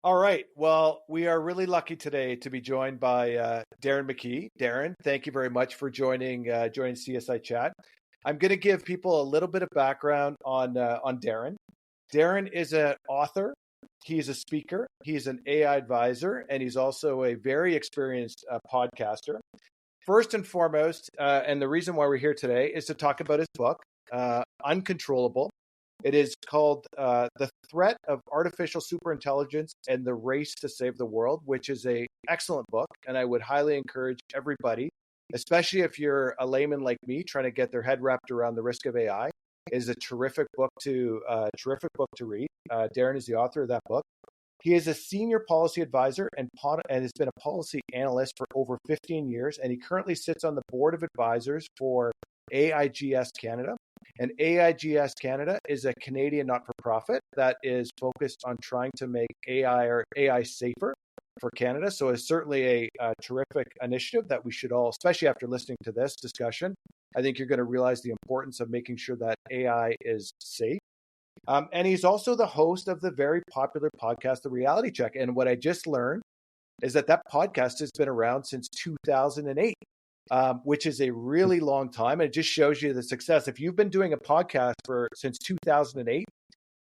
All right. Well, we are really lucky today to be joined by Darren McKee. Darren, thank you very much for joining CSI Chat. I'm going to give people a little bit of background on Darren. Darren is an author. He's a speaker. He's an AI advisor, and he's also a very experienced podcaster. First and foremost, and the reason why we're here today is to talk about his book, Uncontrollable. It is called The Threat of Artificial Superintelligence and the Race to Save the World, which is an excellent book. And I would highly encourage everybody, especially if you're a layman like me, trying to get their head wrapped around the risk of AI. It is a terrific book to read. Darren is the author of that book. He is a senior policy advisor and has been a policy analyst for over 15 years. And he currently sits on the board of advisors for AIGS Canada. And AIGS Canada is a Canadian not-for-profit that is focused on trying to make AI safer for Canada. So it's certainly a terrific initiative that we should all, especially after listening to this discussion, I think you're going to realize the importance of making sure that AI is safe. And he's also the host of the very popular podcast, The Reality Check. And what I just learned is that podcast has been around since 2008. Which is a really long time. And it just shows you the success. If you've been doing a podcast since 2008,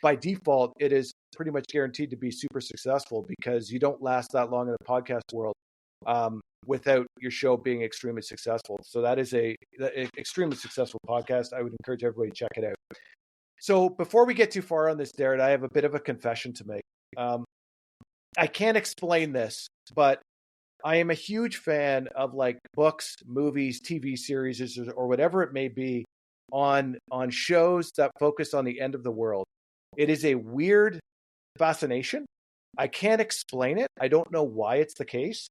by default, it is pretty much guaranteed to be super successful because you don't last that long in the podcast world without your show being extremely successful. So that is an extremely successful podcast. I would encourage everybody to check it out. So before we get too far on this, Darren, I have a bit of a confession to make. I can't explain this, but I am a huge fan of like books, movies, TV series, or whatever it may be on shows that focus on the end of the world. It is a weird fascination. I can't explain it. I don't know why it's the case.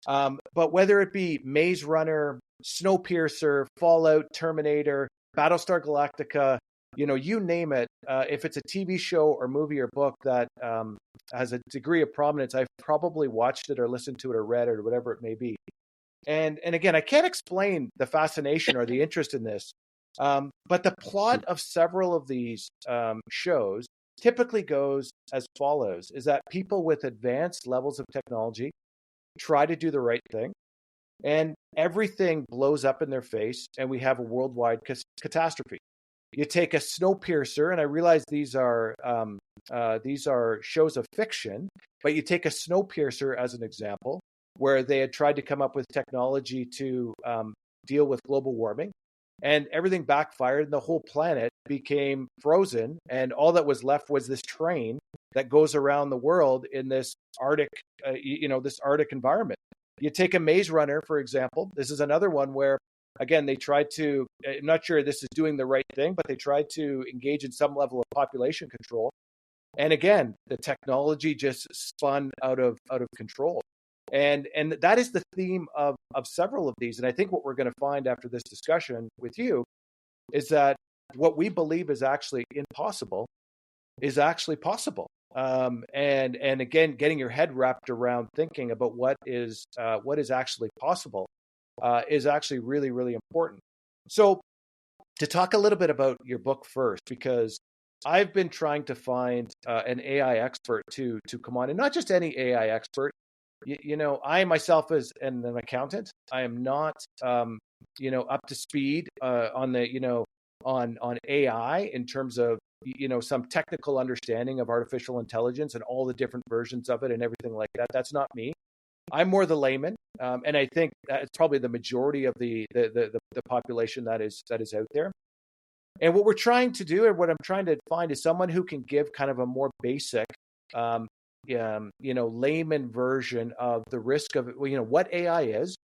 But whether it be Maze Runner, Snowpiercer, Fallout, Terminator, Battlestar Galactica, you name it. If it's a TV show or movie or book that has a degree of prominence, I've probably watched it or listened to it or read it or whatever it may be. And again, I can't explain the fascination or the interest in this. But the plot of several of these shows typically goes as follows, is that people with advanced levels of technology try to do the right thing, and everything blows up in their face, and we have a worldwide catastrophe. You take a Snowpiercer, and I realize these are shows of fiction, but you take a Snowpiercer as an example, where they had tried to come up with technology to deal with global warming, and everything backfired, and the whole planet became frozen, and all that was left was this train that goes around the world in this Arctic, this Arctic environment. You take a Maze Runner, for example. This is another one where, again, they tried to, I'm not sure this is doing the right thing, but they tried to engage in some level of population control. And again, the technology just spun out of control. And that is the theme of several of these. And I think what we're going to find after this discussion with you is that what we believe is actually impossible is actually possible. And again, getting your head wrapped around thinking about what is actually possible is actually really, really important. So to talk a little bit about your book first, because I've been trying to find an AI expert to come on, and not just any AI expert. I myself as an accountant, I am not up to speed on AI in terms of some technical understanding of artificial intelligence and all the different versions of it and everything like that. That's not me. I'm more the layman, and I think it's probably the majority of the population that is out there. And what we're trying to do, and what I'm trying to find, is someone who can give kind of a more basic, layman version of the risk of what AI is,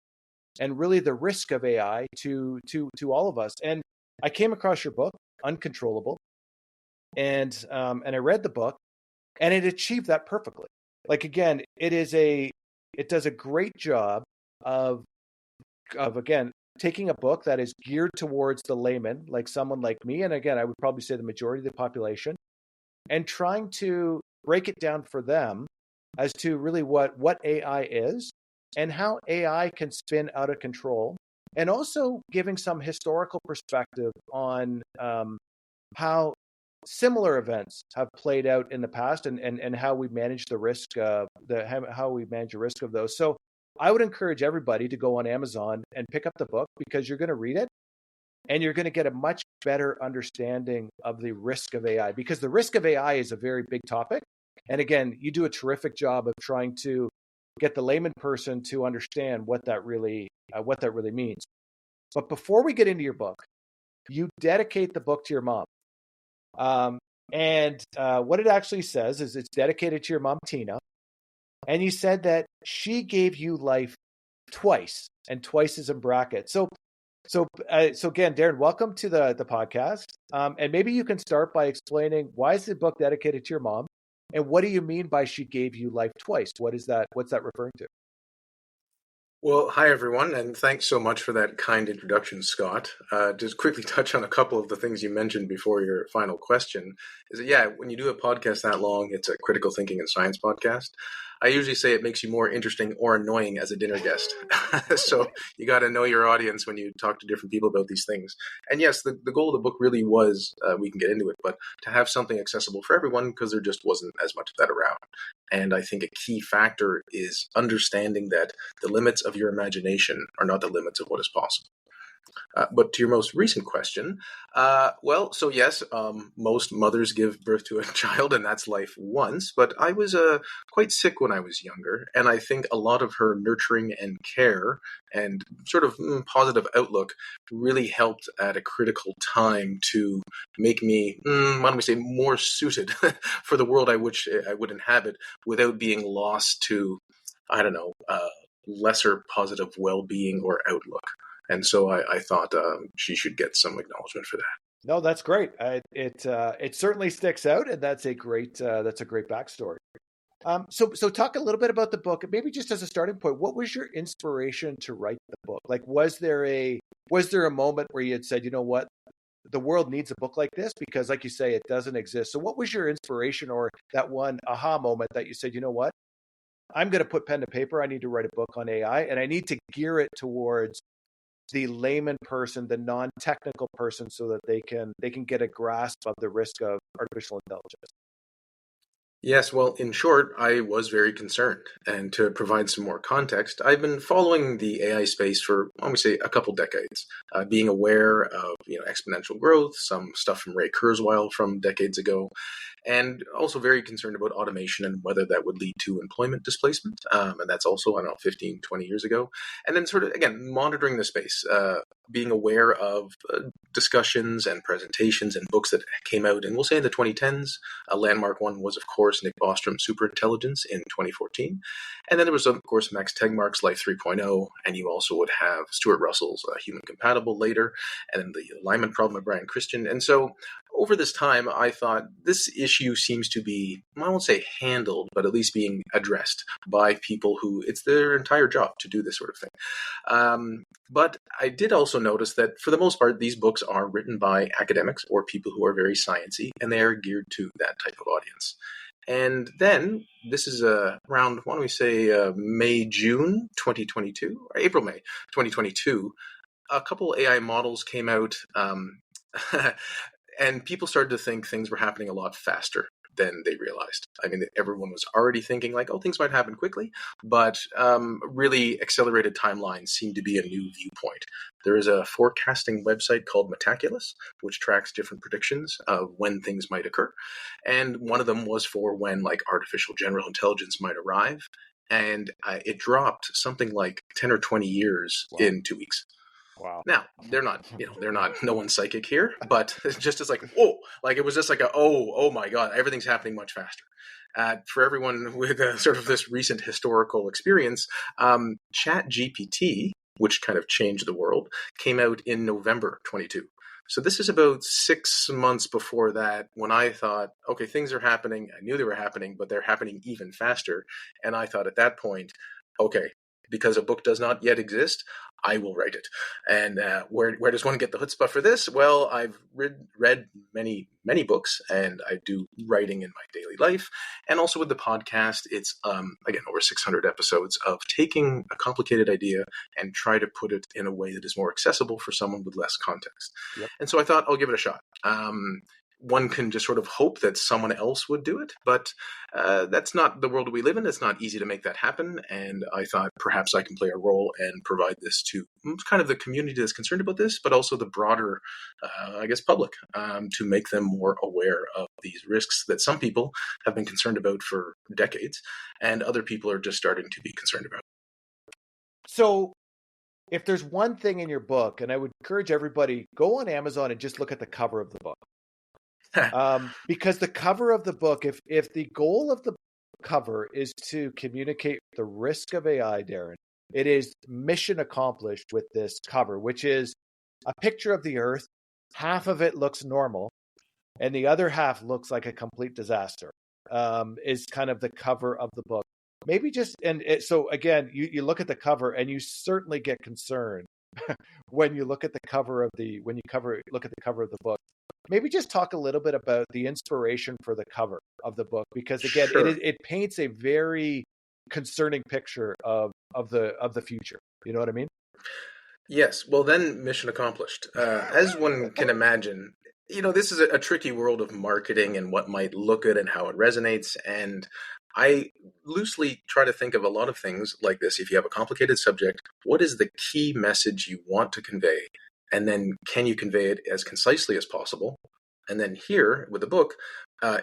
and really the risk of AI to all of us. And I came across your book, Uncontrollable, and I read the book, and it achieved that perfectly. Like, again, it does a great job of again taking a book that is geared towards the layman, like someone like me, and again, I would probably say the majority of the population, and trying to break it down for them as to really what AI is and how AI can spin out of control, and also giving some historical perspective on how similar events have played out in the past, and how we manage the risk, how we manage the risk of those. So I would encourage everybody to go on Amazon and pick up the book, because you're going to read it and you're going to get a much better understanding of the risk of AI, because the risk of AI is a very big topic. And again, you do a terrific job of trying to get the layman person to understand what that really means. But before we get into your book, you dedicate the book to your mom. And what it actually says is it's dedicated to your mom, Tina. And you said that she gave you life twice, and twice is in brackets. So again, Darren, welcome to the podcast. And maybe you can start by explaining, why is the book dedicated to your mom, and what do you mean by she gave you life twice? What's that referring to? Well, hi, everyone, and thanks so much for that kind introduction, Scott. Just quickly touch on a couple of the things you mentioned before your final question. Is that, yeah, when you do a podcast that long, it's a critical thinking and science podcast. I usually say it makes you more interesting or annoying as a dinner guest. So you got to know your audience when you talk to different people about these things. And yes, the goal of the book really was, we can get into it, but to have something accessible for everyone, because there just wasn't as much of that around. And I think a key factor is understanding that the limits of your imagination are not the limits of what is possible. But to your most recent question, so yes, most mothers give birth to a child, and that's life once. But I was quite sick when I was younger, and I think a lot of her nurturing and care and sort of positive outlook really helped at a critical time to make me, why don't we say, more suited for the world I would inhabit, without being lost to, I don't know, lesser positive well-being or outlook. And so I thought she should get some acknowledgement for that. No, that's great. It certainly sticks out, and that's a great backstory. So talk a little bit about the book, maybe just as a starting point. What was your inspiration to write the book? Like, was there a moment where you had said, you know what, the world needs a book like this, because, like you say, it doesn't exist? So what was your inspiration, or that one aha moment that you said, you know what, I'm going to put pen to paper. I need to write a book on AI, and I need to gear it towards the layman person, the non-technical person, so that they can get a grasp of the risk of artificial intelligence? Yes, well, in short, I was very concerned. And to provide some more context, I've been following the AI space for, I would say, a couple decades, being aware of exponential growth, some stuff from Ray Kurzweil from decades ago, and also very concerned about automation and whether that would lead to employment displacement. And that's also, I don't know, 15, 20 years ago. And then sort of, again, monitoring the space, being aware of discussions and presentations and books that came out, and we'll say in the 2010s. A landmark one was, of course, Nick Bostrom's Superintelligence in 2014. And then there was, of course, Max Tegmark's Life 3.0, and you also would have Stuart Russell's Human Compatible later, and then the alignment problem of Brian Christian. And so over this time, I thought this issue seems to be, I won't say handled, but at least being addressed by people who it's their entire job to do this sort of thing. But I did also notice that for the most part, these books are written by academics or people who are very sciencey, and they are geared to that type of audience. And then this is around, why don't we say, May, June 2022, or April, May 2022, a couple AI models came out, and people started to think things were happening a lot faster than they realized. I mean, everyone was already thinking like, oh, things might happen quickly, but really accelerated timelines seem to be a new viewpoint. There is a forecasting website called Metaculus, which tracks different predictions of when things might occur. And one of them was for when like artificial general intelligence might arrive. And it dropped something like 10 or 20 years in 2 weeks. Wow. Now, they're not, no one's psychic here, but it's just as like, whoa, like it was just like oh my God, everything's happening much faster. For everyone with sort of this recent historical experience, ChatGPT, which kind of changed the world, came out in November 22. So this is about 6 months before that, when I thought, okay, things are happening. I knew they were happening, but they're happening even faster. And I thought at that point, okay, because a book does not yet exist, I will write it. And where does one get the chutzpah for this? Well, I've read many books, and I do writing in my daily life. And also with the podcast, it's, again, over 600 episodes of taking a complicated idea and try to put it in a way that is more accessible for someone with less context. Yep. And so I thought I'll give it a shot. one can just sort of hope that someone else would do it, but that's not the world we live in. It's not easy to make that happen, and I thought perhaps I can play a role and provide this to kind of the community that's concerned about this, but also the broader, I guess, public, to make them more aware of these risks that some people have been concerned about for decades, and other people are just starting to be concerned about. So if there's one thing in your book, and I would encourage everybody, go on Amazon and just look at the cover of the book. Because the cover of the book, if the goal of the cover is to communicate the risk of AI, Darren, it is mission accomplished with this cover, which is a picture of the Earth. Half of it looks normal, and the other half looks like a complete disaster. Is kind of the cover of the book. Maybe just so again, you look at the cover, and you certainly get concerned when you look at the cover of the look at the cover of the book. Maybe just talk a little bit about the inspiration for the cover of the book, because again, Sure. it paints a very concerning picture of the future. You know what I mean? Yes. Well, then mission accomplished. As one can imagine, this is a tricky world of marketing and what might look good and how it resonates. And I loosely try to think of a lot of things like this. If you have a complicated subject, what is the key message you want to convey? And then can you convey it as concisely as possible? And then here with the book,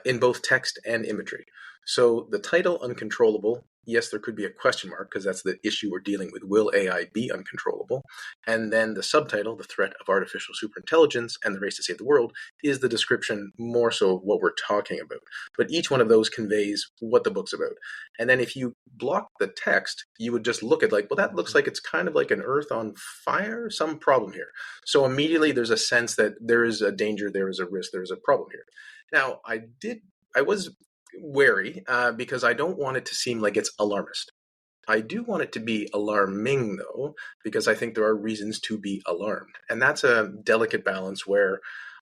in both text and imagery. So the title, Uncontrollable, yes, there could be a question mark because that's the issue we're dealing with. Will AI be uncontrollable? And then the subtitle, The Threat of Artificial Superintelligence and the Race to Save the World, is the description more so of what we're talking about. But each one of those conveys what the book's about. And then if you block the text, you would just look at well, that looks like it's kind of like an Earth on fire, some problem here. So immediately there's a sense that there is a danger, there is a risk, there is a problem here. Now, I was wary because I don't want it to seem like it's alarmist. I do want it to be alarming, though, because I think there are reasons to be alarmed. And that's a delicate balance where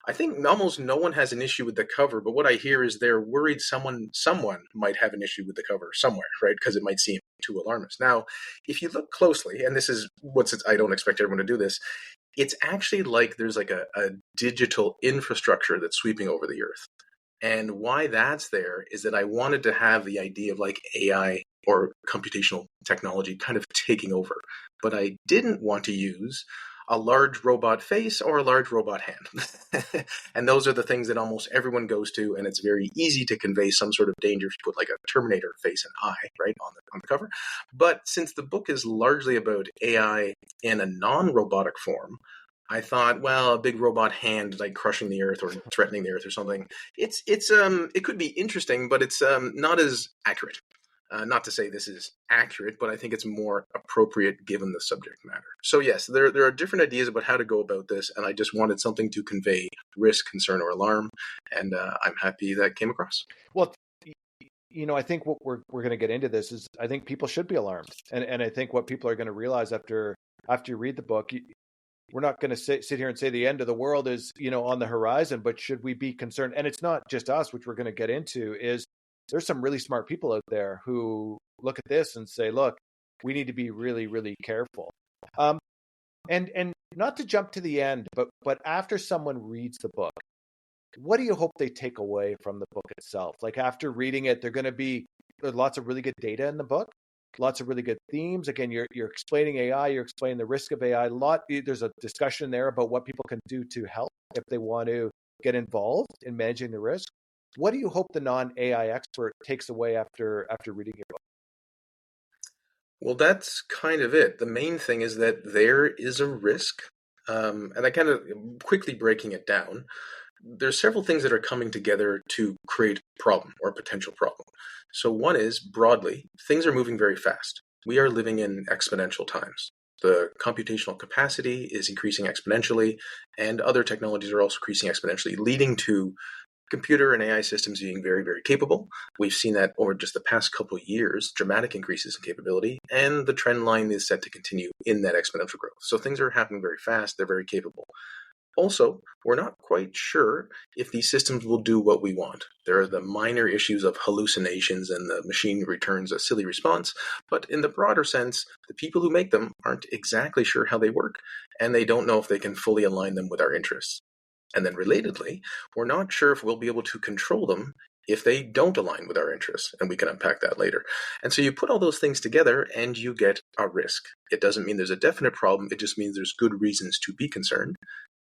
I think almost no one has an issue with the cover, but what I hear is they're worried someone might have an issue with the cover somewhere, right? Because it might seem too alarmist. Now, if you look closely, and this is I don't expect everyone to do this, it's actually like there's like a digital infrastructure that's sweeping over the Earth. And why that's there is that I wanted to have the idea of AI or computational technology kind of taking over. But I didn't want to use a large robot face or a large robot hand. And those are the things that almost everyone goes to, and it's very easy to convey some sort of danger if you put like a Terminator face and eye, right, on the cover. But since the book is largely about AI in a non-robotic form, I thought, well, a big robot hand like crushing the Earth or threatening the Earth or something. It could be interesting, but it's not as accurate. Not to say this is accurate, but I think it's more appropriate given the subject matter. So yes, there are different ideas about how to go about this, and I just wanted something to convey risk, concern, or alarm, and I'm happy that came across. Well, I think what we're going to get into this is I think people should be alarmed, and I think what people are going to realize after you read the book. We're not going to sit here and say the end of the world is, on the horizon, but should we be concerned? And it's not just us, which we're going to get into, is there's some really smart people out there who look at this and say, look, we need to be really, really careful. And not to jump to the end, but after someone reads the book, what do you hope they take away from the book itself? Like after reading it, there's lots of really good data in the book. Lots of really good themes. Again, you're explaining AI, you're explaining the risk of AI. There's a discussion there about what people can do to help if they want to get involved in managing the risk. What do you hope the non-AI expert takes away after reading your book? Well, that's kind of it. The main thing is that there is a risk, and I kind of quickly breaking it down. There's several things that are coming together to create a problem or a potential problem. So one is, broadly, things are moving very fast. We are living in exponential times. The computational capacity is increasing exponentially, and other technologies are also increasing exponentially, leading to computer and AI systems being very, very capable. We've seen that over just the past couple of years, dramatic increases in capability, and the trend line is set to continue in that exponential growth. So things are happening very fast, they're very capable. Also, we're not quite sure if these systems will do what we want. There are the minor issues of hallucinations and the machine returns a silly response, but in the broader sense, the people who make them aren't exactly sure how they work, and they don't know if they can fully align them with our interests. And then relatedly, we're not sure if we'll be able to control them if they don't align with our interests, and we can unpack that later. And so you put all those things together and you get a risk. It doesn't mean there's a definite problem, it just means there's good reasons to be concerned.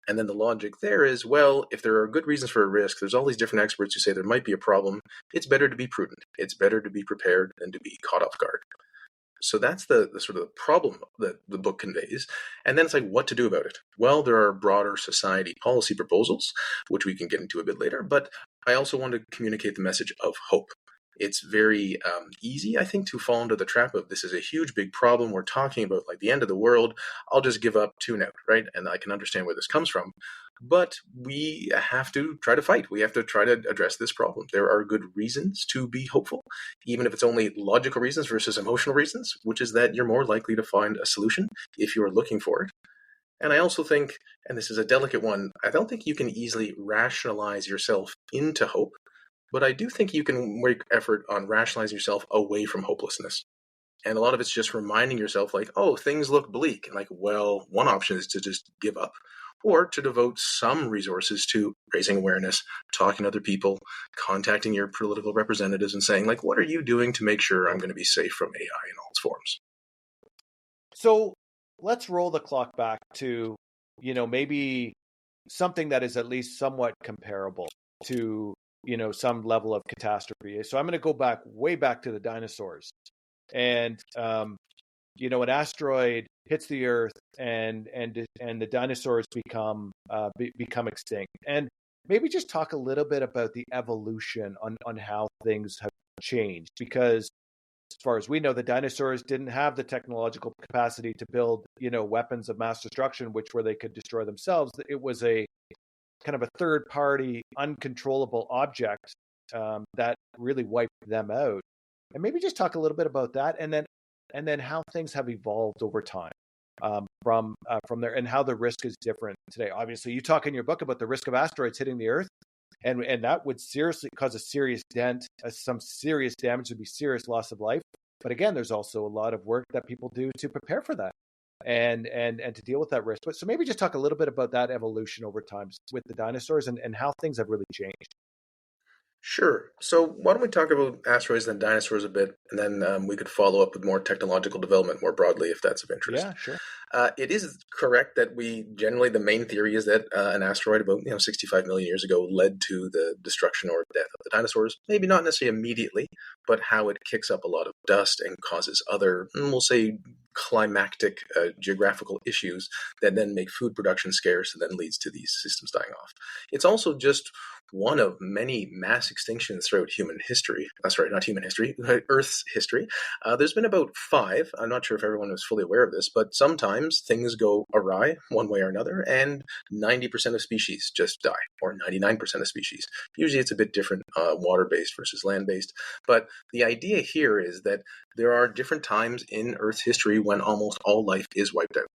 And then the logic there is, well, if there are good reasons for a risk, there's all these different experts who say there might be a problem. It's better to be prudent. It's better to be prepared than to be caught off guard. So that's the sort of the problem that the book conveys. And then it's like, what to do about it? Well, there are broader society policy proposals, which we can get into a bit later. But I also want to communicate the message of hope. It's very easy, I think, to fall into the trap of this is a huge, big problem. We're talking about like the end of the world. I'll just give up, tune out, right? And I can understand where this comes from. But we have to try to fight. We have to try to address this problem. There are good reasons to be hopeful, even if it's only logical reasons versus emotional reasons, which is that you're more likely to find a solution if you're looking for it. And I also think, and this is a delicate one, I don't think you can easily rationalize yourself into hope. But I do think you can make effort on rationalizing yourself away from hopelessness. And a lot of it's just reminding yourself like, oh, things look bleak. And like, well, one option is to just give up or to devote some resources to raising awareness, talking to other people, contacting your political representatives and saying like, what are you doing to make sure I'm going to be safe from AI in all its forms? So let's roll the clock back to, maybe something that is at least somewhat comparable to some level of catastrophe. So I'm going to go way back to the dinosaurs, and an asteroid hits the Earth, and the dinosaurs become extinct. And maybe just talk a little bit about the evolution on how things have changed, because as far as we know, the dinosaurs didn't have the technological capacity to build weapons of mass destruction, where they could destroy themselves. It was a kind of a third party, uncontrollable object that really wiped them out. And maybe just talk a little bit about that, and then how things have evolved over time from there, and how the risk is different today. Obviously, you talk in your book about the risk of asteroids hitting the Earth, and that would seriously cause a serious dent, some serious damage, would be serious loss of life. But again, there's also a lot of work that people do to prepare for that, and to deal with that risk. But so maybe just talk a little bit about that evolution over time with the dinosaurs, and how things have really changed. Sure. So why don't we talk about asteroids and dinosaurs a bit, and then we could follow up with more technological development more broadly if that's of interest. Yeah, sure. It is correct that the main theory is that an asteroid about 65 million years ago led to the destruction or death of the dinosaurs. Maybe not necessarily immediately, but how it kicks up a lot of dust and causes other, we'll say, climactic geographical issues that then make food production scarce and then leads to these systems dying off. It's also just one of many mass extinctions throughout human history. Sorry, not human history, Earth's history. There's been about 5. I'm not sure if everyone was fully aware of this, but sometimes things go awry one way or another, and 90% of species just die, or 99% of species. Usually it's a bit different, water-based versus land-based. But the idea here is that there are different times in Earth's history when almost all life is wiped out.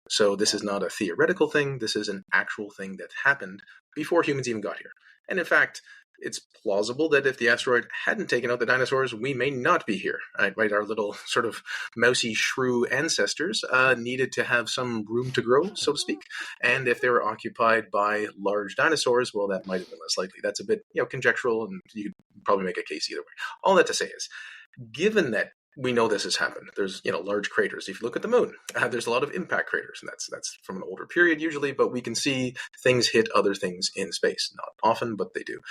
So this is not a theoretical thing. This is an actual thing that happened before humans even got here. And in fact, it's plausible that if the asteroid hadn't taken out the dinosaurs, we may not be here. Right? Our little sort of mousy shrew ancestors needed to have some room to grow, so to speak. And if they were occupied by large dinosaurs, well, that might have been less likely. That's a bit conjectural, and you could probably make a case either way. All that to say is, given that we know this has happened, there's large craters. If you look at the moon, there's a lot of impact craters, and that's from an older period usually, but we can see things hit other things in space. Not often, but they do.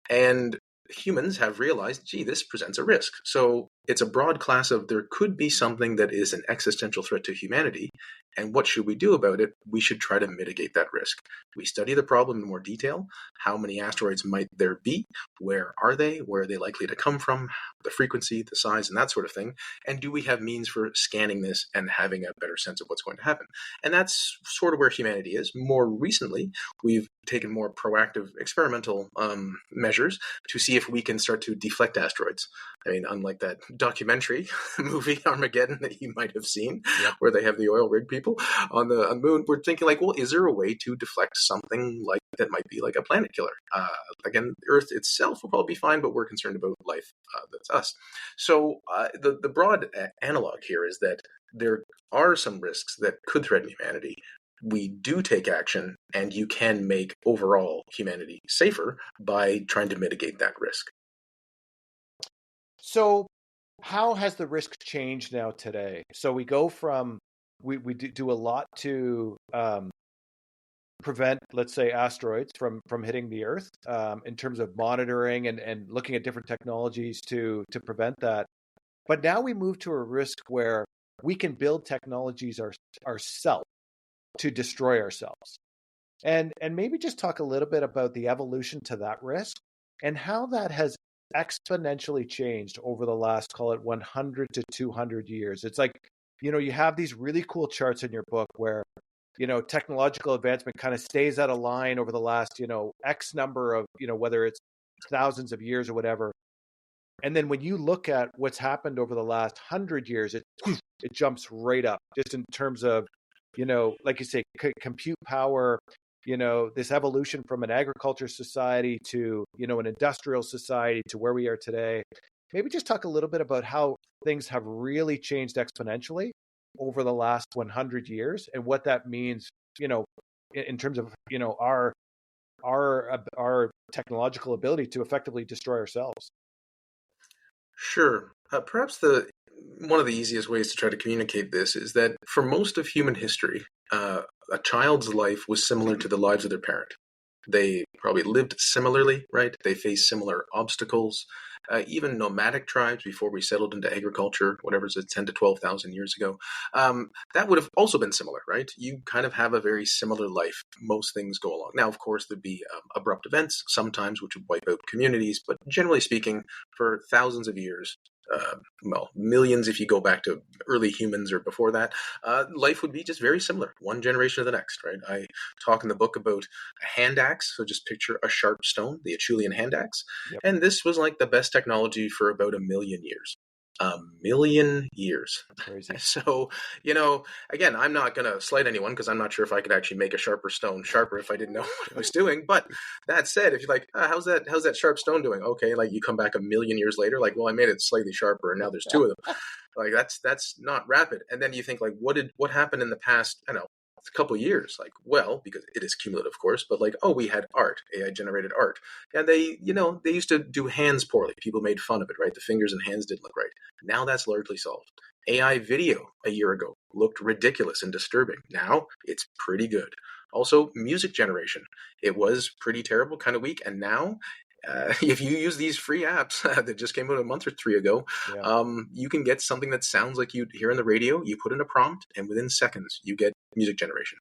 And humans have realized, gee, this presents a risk. So it's a broad class of there could be something that is an existential threat to humanity. And what should we do about it? We should try to mitigate that risk. We study the problem in more detail. How many asteroids might there be? Where are they? Where are they likely to come from? The frequency, the size, and that sort of thing. And do we have means for scanning this and having a better sense of what's going to happen? And that's sort of where humanity is. More recently, we've taken more proactive experimental measures to see if we can start to deflect asteroids. I mean, unlike that documentary movie Armageddon that you might have seen, where they have the oil rig people on the moon, we're thinking like, well, is there a way to deflect something like that might be like a planet killer? Again, Earth itself will probably be fine, but we're concerned about life that's us. So the broad analog here is that there are some risks that could threaten humanity, we do take action, and you can make overall humanity safer by trying to mitigate that risk. So how has the risk changed now today? So we go from we do a lot to prevent, let's say, asteroids from hitting the Earth, in terms of monitoring and looking at different technologies to prevent that. But now we move to a risk where we can build technologies ourselves to destroy ourselves. And maybe just talk a little bit about the evolution to that risk and how that has exponentially changed over the last, call it 100 to 200 years. It's like, you have these really cool charts in your book where, technological advancement kind of stays at a line over the last, X number of, whether it's thousands of years or whatever. And then when you look at what's happened over the last 100 years, it jumps right up just in terms of, like you say, compute power, this evolution from an agriculture society to, an industrial society to where we are today. Maybe just talk a little bit about how things have really changed exponentially over the last 100 years and what that means, in terms of, our technological ability to effectively destroy ourselves. Sure. Perhaps one of the easiest ways to try to communicate this is that for most of human history, a child's life was similar to the lives of their parent. They probably lived similarly, right? They faced similar obstacles. Even nomadic tribes before we settled into agriculture, whatever is it, 10 to 12,000 years ago, that would have also been similar, right? You kind of have a very similar life. Most things go along. Now, of course, there'd be abrupt events sometimes which would wipe out communities, but generally speaking, for thousands of years, millions if you go back to early humans or before that, life would be just very similar, one generation to the next, right? I talk in the book about a hand axe, so just picture a sharp stone, the Acheulean hand axe, Yep. and this was like the best technology for about 1,000,000 years. 1,000,000 years. Crazy. So, again, I'm not going to slight anyone because I'm not sure if I could actually make a sharper stone sharper if I didn't know what I was doing. But that said, if you're like, how's that sharp stone doing? Okay, like you come back 1,000,000 years later, like, well, I made it slightly sharper, and now there's two of them. Like that's not rapid. And then you think like, what happened in the past? I don't know, a couple of years. Like, well, because it is cumulative, of course, but like, oh, we had art, AI generated art, and they used to do hands poorly. People made fun of it, right? The fingers and hands didn't look right. Now that's largely solved. AI video a year ago looked ridiculous and disturbing. Now it's pretty good. Also, music generation. It was pretty terrible, kind of weak, and now if you use these free apps that just came out a month or three ago, Yeah. you can get something that sounds like you'd hear on the radio. You put in a prompt, and within seconds, you get music generation.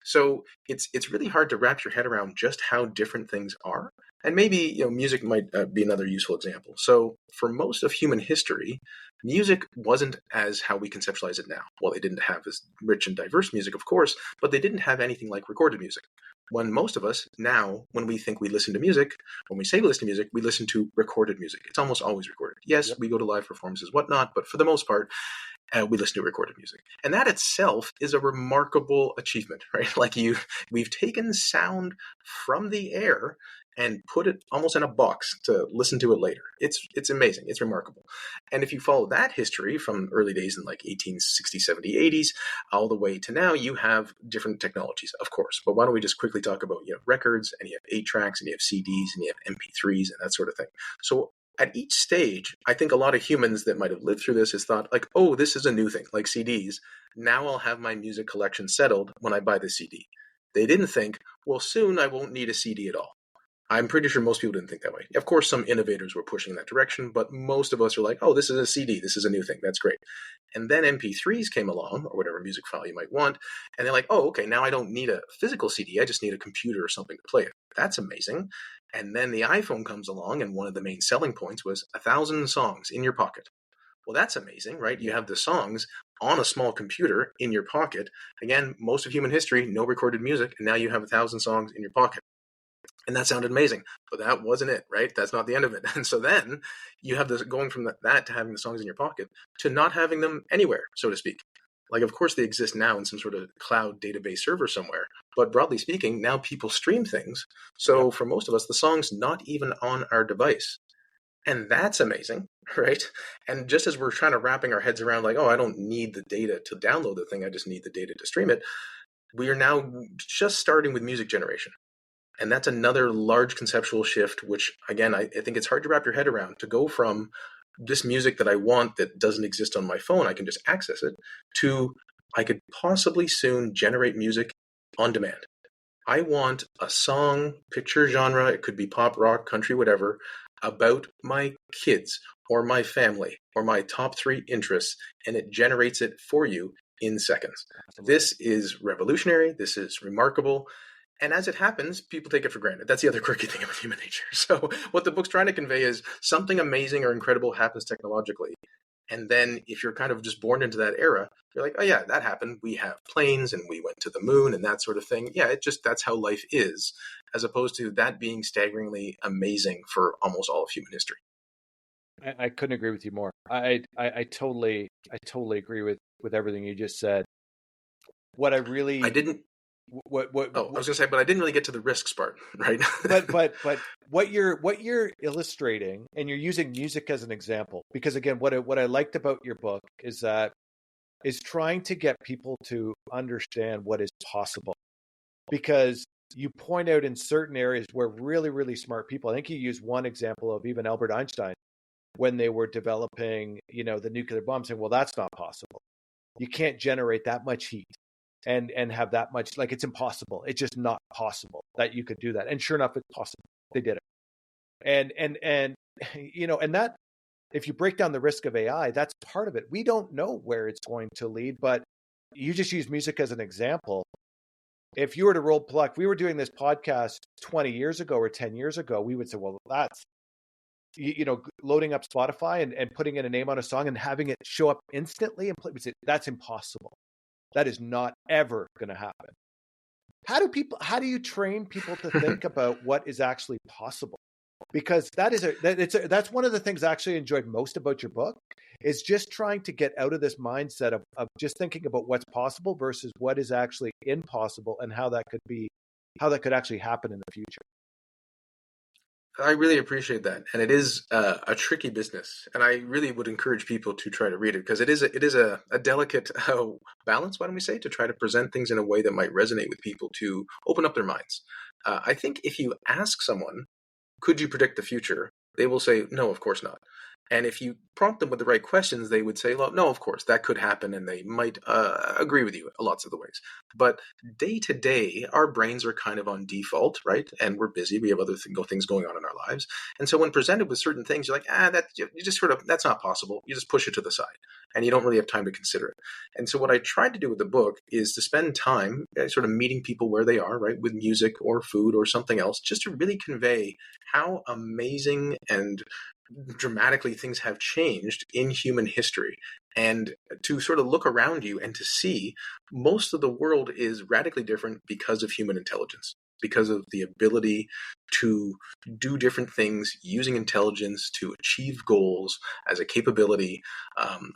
So it's really hard to wrap your head around just how different things are. And maybe music might be another useful example. So for most of human history, music wasn't as how we conceptualize it now. Well, they didn't have as rich and diverse music, of course, but they didn't have anything like recorded music. When most of us now, when we think we listen to music, when we say we listen to music, we listen to recorded music. It's almost always recorded. Yes, Yep. we go to live performances, whatnot, but for the most part, we listen to recorded music. And that itself is a remarkable achievement, right? Like we've taken sound from the air and put it almost in a box to listen to it later. It's amazing. It's remarkable. And if you follow that history from early days in like 1860s, 70s, 80s, all the way to now, you have different technologies, of course. But why don't we just quickly talk about, records, and you have 8 tracks, and you have CDs, and you have MP3s, and that sort of thing. So at each stage, I think a lot of humans that might have lived through this has thought like, oh, this is a new thing, like CDs. Now I'll have my music collection settled when I buy the CD. They didn't think, well, soon I won't need a CD at all. I'm pretty sure most people didn't think that way. Of course, some innovators were pushing in that direction, but most of us are like, oh, this is a CD. This is a new thing. That's great. And then MP3s came along, or whatever music file you might want, and they're like, oh, okay, now I don't need a physical CD. I just need a computer or something to play it. That's amazing. And then the iPhone comes along, and one of the main selling points was 1,000 songs in your pocket. Well, that's amazing, right? You have the songs on a small computer in your pocket. Again, most of human history, no recorded music, and now you have 1,000 songs in your pocket. And that sounded amazing, but that wasn't it, right? That's not the end of it. And so then you have this going from that to having the songs in your pocket to not having them anywhere, so to speak. Like, of course, they exist now in some sort of cloud database server somewhere. But broadly speaking, now people stream things. So Yep. for most of us, the song's not even on our device. And that's amazing, right? And just as we're trying to wrapping our heads around like, oh, I don't need the data to download the thing, I just need the data to stream it. We are now just starting with music generation. And that's another large conceptual shift, which, again, I think it's hard to wrap your head around, to go from this music that I want that doesn't exist on my phone, I can just access it, to I could possibly soon generate music on demand. I want a song, picture genre, it could be pop, rock, country, whatever, about my kids or my family or my top 3 interests, and it generates it for you in seconds. Absolutely. This is revolutionary. This is remarkable. And as it happens, people take it for granted. That's the other quirky thing about human nature. So what the book's trying to convey is something amazing or incredible happens technologically. And then if you're kind of just born into that era, you're like, oh yeah, that happened. We have planes and we went to the moon and that sort of thing. Yeah, that's how life is, as opposed to that being staggeringly amazing for almost all of human history. I couldn't agree with you more. I totally agree with everything you just said. What I really I didn't. what I was going to say, but I didn't really get to the risks part, right? but what you're illustrating, and you're using music as an example, because again, what I liked about your book is trying to get people to understand what is possible, because you point out in certain areas where really, really smart people, I think you use one example of even Albert Einstein when they were developing, the nuclear bomb, saying, well, that's not possible. You can't generate that much heat and have that much, like, it's impossible. It's just not possible that you could do that. And sure enough, it's possible. They did it. And and that, if you break down the risk of AI, that's part of it. We don't know where it's going to lead, but you just use music as an example. If you were to role play, if we were doing this podcast 20 years ago or 10 years ago, we would say, well, that's, loading up Spotify and putting in a name on a song and having it show up instantly and play, we say, that's impossible. That is not ever going to happen. How do you train people to think about what is actually possible? Because that's one of the things I actually enjoyed most about your book, is just trying to get out of this mindset of just thinking about what's possible versus what is actually impossible, and how that could actually happen in the future. I really appreciate that, and it is a tricky business, and I really would encourage people to try to read it, because it is a delicate balance. Why don't we say, to try to present things in a way that might resonate with people, to open up their minds. I think if you ask someone, "Could you predict the future?" they will say, "No, of course not." And if you prompt them with the right questions, they would say, well, no, of course, that could happen. And they might agree with you in lots of the ways. But day to day, our brains are kind of on default, right? And we're busy. We have other things going on in our lives. And so when presented with certain things, you're like, you just sort of, that's not possible. You just push it to the side and you don't really have time to consider it. And so what I tried to do with the book is to spend time sort of meeting people where they are, right? With music or food or something else, just to really convey how amazing and dramatically things have changed in human history, and to sort of look around you and to see most of the world is radically different because of human intelligence, because of the ability to do different things using intelligence to achieve goals as a capability.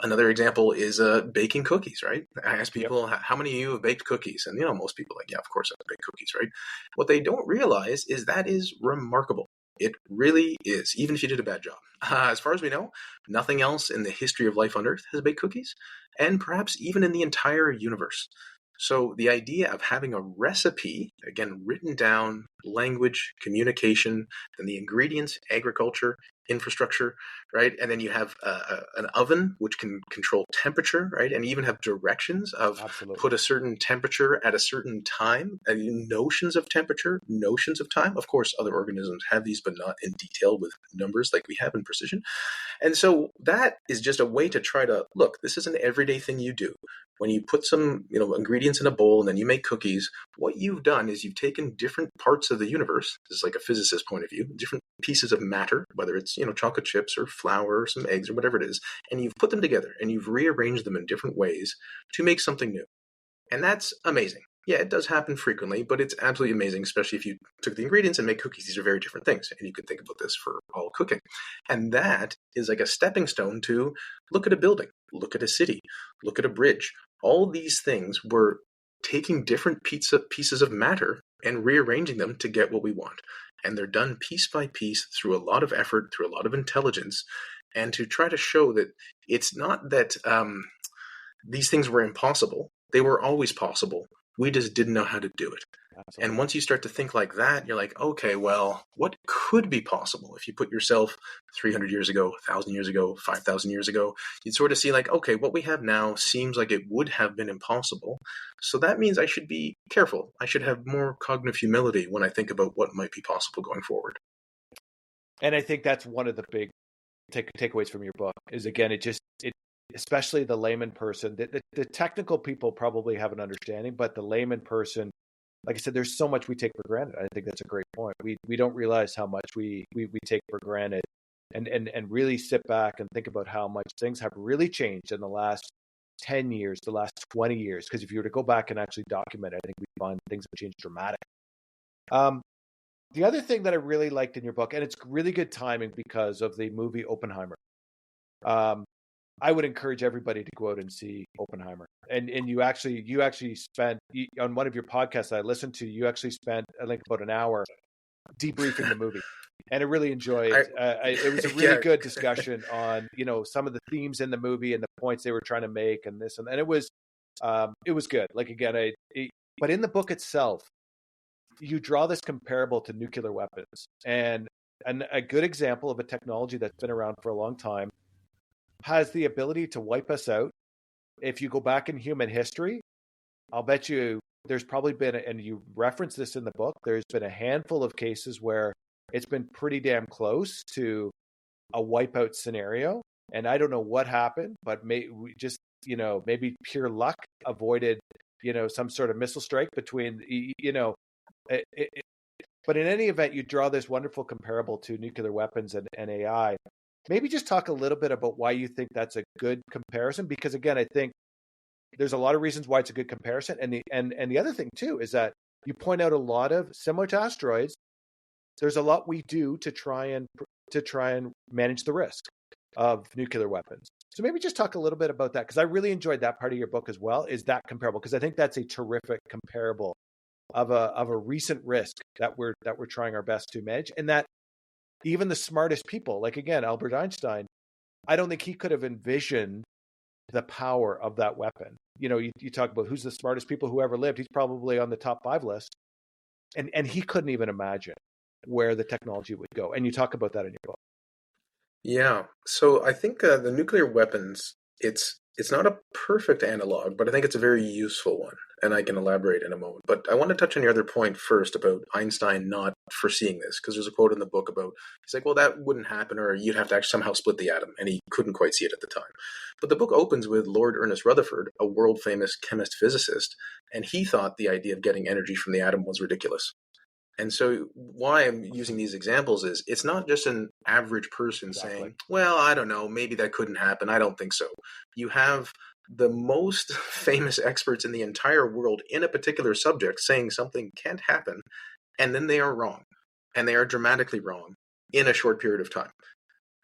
Another example is baking cookies, right? I ask people, yep, how many of you have baked cookies? And most people are like, yeah, of course I've baked cookies, right? What they don't realize is that is remarkable. It really is, even if you did a bad job. As far as we know, nothing else in the history of life on Earth has baked cookies, and perhaps even in the entire universe. So the idea of having a recipe, again, written down, language, communication, and the ingredients, agriculture, infrastructure, right? And then you have an oven, which can control temperature, right? And even have directions of Absolutely. Put a certain temperature at a certain time, notions of temperature, notions of time. Of course, other organisms have these, but not in detail with numbers like we have in precision. And so that is just a way to try to look, this is an everyday thing you do. When you put some, ingredients in a bowl and then you make cookies, what you've done is you've taken different parts of the universe. This is like a physicist point of view, different pieces of matter, whether it's, chocolate chips or flour or some eggs or whatever it is, and you've put them together and you've rearranged them in different ways to make something new. And that's amazing. Yeah, it does happen frequently, but it's absolutely amazing, especially if you took the ingredients and make cookies. These are very different things, and you can think about this for all cooking. And that is like a stepping stone to look at a building, look at a city, look at a bridge. All these things were taking different pieces of matter and rearranging them to get what we want. And they're done piece by piece through a lot of effort, through a lot of intelligence, and to try to show that it's not that these things were impossible. They were always possible. We just didn't know how to do it. Absolutely. And once you start to think like that, you're like, okay, well, what could be possible if you put yourself 300 years ago, 1,000 years ago, 5,000 years ago? You'd sort of see like, okay, what we have now seems like it would have been impossible. So that means I should be careful. I should have more cognitive humility when I think about what might be possible going forward. And I think that's one of the big takeaways from your book is, again, especially the layman person, the technical people probably have an understanding, but the layman person, like I said, there's so much we take for granted. I think that's a great point. We don't realize how much we take for granted, and really sit back and think about how much things have really changed in the last 10 years, the last 20 years. Because if you were to go back and actually document it, I think we find things have changed dramatically. The other thing that I really liked in your book, and it's really good timing because of the movie Oppenheimer. I would encourage everybody to go out and see Oppenheimer. And you actually spent, on one of your podcasts I listened to, you actually spent, I think, about an hour debriefing the movie. And I really enjoyed. It was a really good discussion on some of the themes in the movie and the points they were trying to make, and this and it was good. Like, again, but in the book itself, you draw this comparable to nuclear weapons, and a good example of a technology that's been around for a long time has the ability to wipe us out. If you go back in human history, I'll bet you there's probably been, and you reference this in the book, there's been a handful of cases where it's been pretty damn close to a wipeout scenario. And I don't know what happened, but maybe pure luck avoided, some sort of missile strike between, but in any event, you draw this wonderful comparable to nuclear weapons and AI. Maybe just talk a little bit about why you think that's a good comparison, because again, I think there's a lot of reasons why it's a good comparison. And the other thing too is that you point out a lot of, similar to asteroids, there's a lot we do to try and manage the risk of nuclear weapons. So maybe just talk a little bit about that, because I really enjoyed that part of your book as well. Is that comparable? Because I think that's a terrific comparable of a recent risk that we're trying our best to manage, and that even the smartest people, like, again, Albert Einstein, I don't think he could have envisioned the power of that weapon. You talk about who's the smartest people who ever lived. He's probably on the top 5 list. And he couldn't even imagine where the technology would go. And you talk about that in your book. Yeah. So I think the nuclear weapons, it's not a perfect analog, but I think it's a very useful one. And I can elaborate in a moment. But I want to touch on your other point first about Einstein not foreseeing this, because there's a quote in the book about, he's like, well, that wouldn't happen, or you'd have to actually somehow split the atom. And he couldn't quite see it at the time. But the book opens with Lord Ernest Rutherford, a world famous chemist physicist, and he thought the idea of getting energy from the atom was ridiculous. And so why I'm using these examples is it's not just an average person saying, well, I don't know, maybe that couldn't happen. I don't think so. You have the most famous experts in the entire world in a particular subject saying something can't happen, and then they are wrong. And they are dramatically wrong in a short period of time.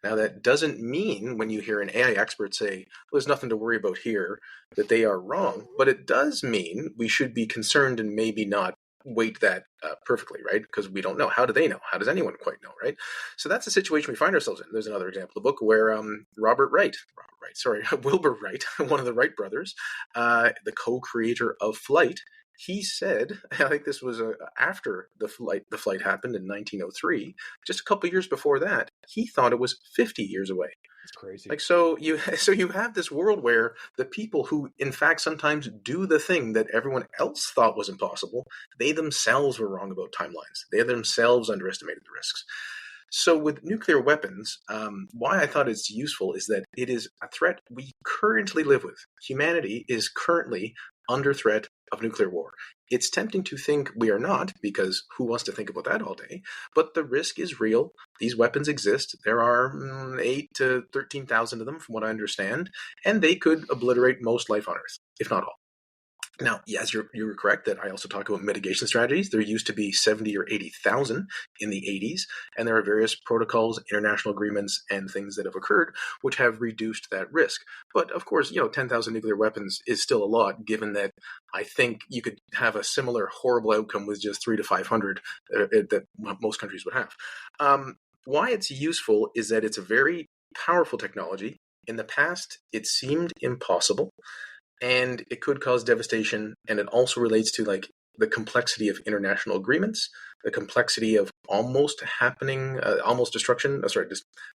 Now, that doesn't mean when you hear an AI expert say, well, there's nothing to worry about here, that they are wrong. But it does mean we should be concerned and maybe not weight that perfectly, right? Because we don't know. How do they know? How does anyone quite know, right? So that's the situation we find ourselves in. There's another example of the book where Wilbur Wright, one of the Wright brothers, the co-creator of flight, he said, I think this was after the flight happened in 1903, just a couple of years before that, he thought it was 50 years away. It's crazy. Like, so you have this world where the people who, in fact, sometimes do the thing that everyone else thought was impossible, they themselves were wrong about timelines. They themselves underestimated the risks. So with nuclear weapons, why I thought it's useful is that it is a threat we currently live with. Humanity is currently under threat of nuclear war. It's tempting to think we are not, because who wants to think about that all day? But the risk is real. These weapons exist. There are 8 to 13,000 of them, from what I understand, and they could obliterate most life on Earth, if not all. Now, yes, you're correct that I also talk about mitigation strategies. There used to be 70 or 80,000 in the 80s, and there are various protocols, international agreements, and things that have occurred which have reduced that risk. But of course, 10,000 nuclear weapons is still a lot, given that I think you could have a similar horrible outcome with just 3 to 500 that most countries would have. Why it's useful is that it's a very powerful technology. In the past, it seemed impossible. and it could cause devastation. And it also relates to like the complexity of international agreements, the complexity of almost happening,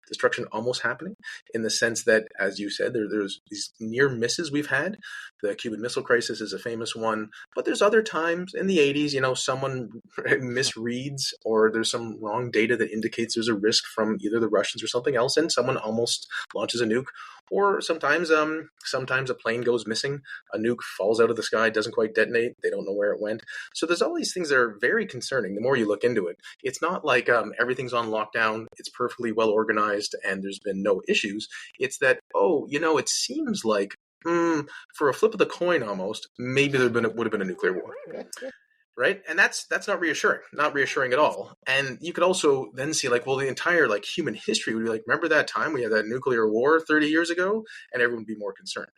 destruction almost happening, in the sense that, as you said, there's these near misses we've had. The Cuban Missile Crisis is a famous one, but there's other times in the 80s, someone misreads, or there's some wrong data that indicates there's a risk from either the Russians or something else, and someone almost launches a nuke. Or sometimes a plane goes missing, a nuke falls out of the sky, doesn't quite detonate, they don't know where it went. So there's all these things that are very concerning the more you look into it. It's not like everything's on lockdown, it's perfectly well organized, and there's been no issues. It's that, it seems like, for a flip of the coin almost, maybe would have been a nuclear war. Right? And that's not reassuring at all. And you could also then see like, well, the entire like human history would be like, remember that time we had that nuclear war 30 years ago? And everyone would be more concerned.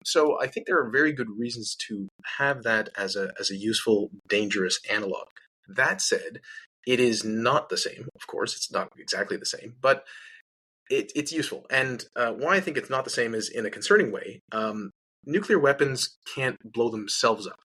So I think there are very good reasons to have that as a useful, dangerous analog. That said, it is not the same. Of course, it's not exactly the same, but it's useful. And why I think it's not the same is in a concerning way. Nuclear weapons can't blow themselves up.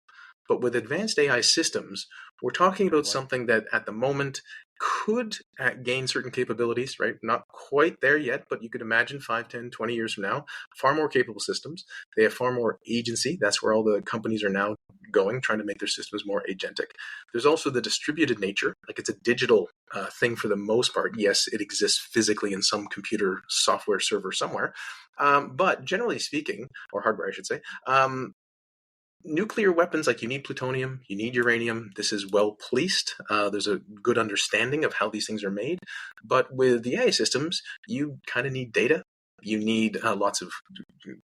But with advanced AI systems, we're talking about something that at the moment could gain certain capabilities, right? Not quite there yet, but you could imagine 5, 10, 20 years from now, far more capable systems. They have far more agency. That's where all the companies are now going, trying to make their systems more agentic. There's also the distributed nature, like it's a digital thing for the most part. Yes, it exists physically in some computer software server somewhere. But generally speaking, or hardware, I should say, nuclear weapons, like you need plutonium, you need uranium. This is well policed. There's a good understanding of how these things are made. But with the AI systems, you kind of need data. You need lots of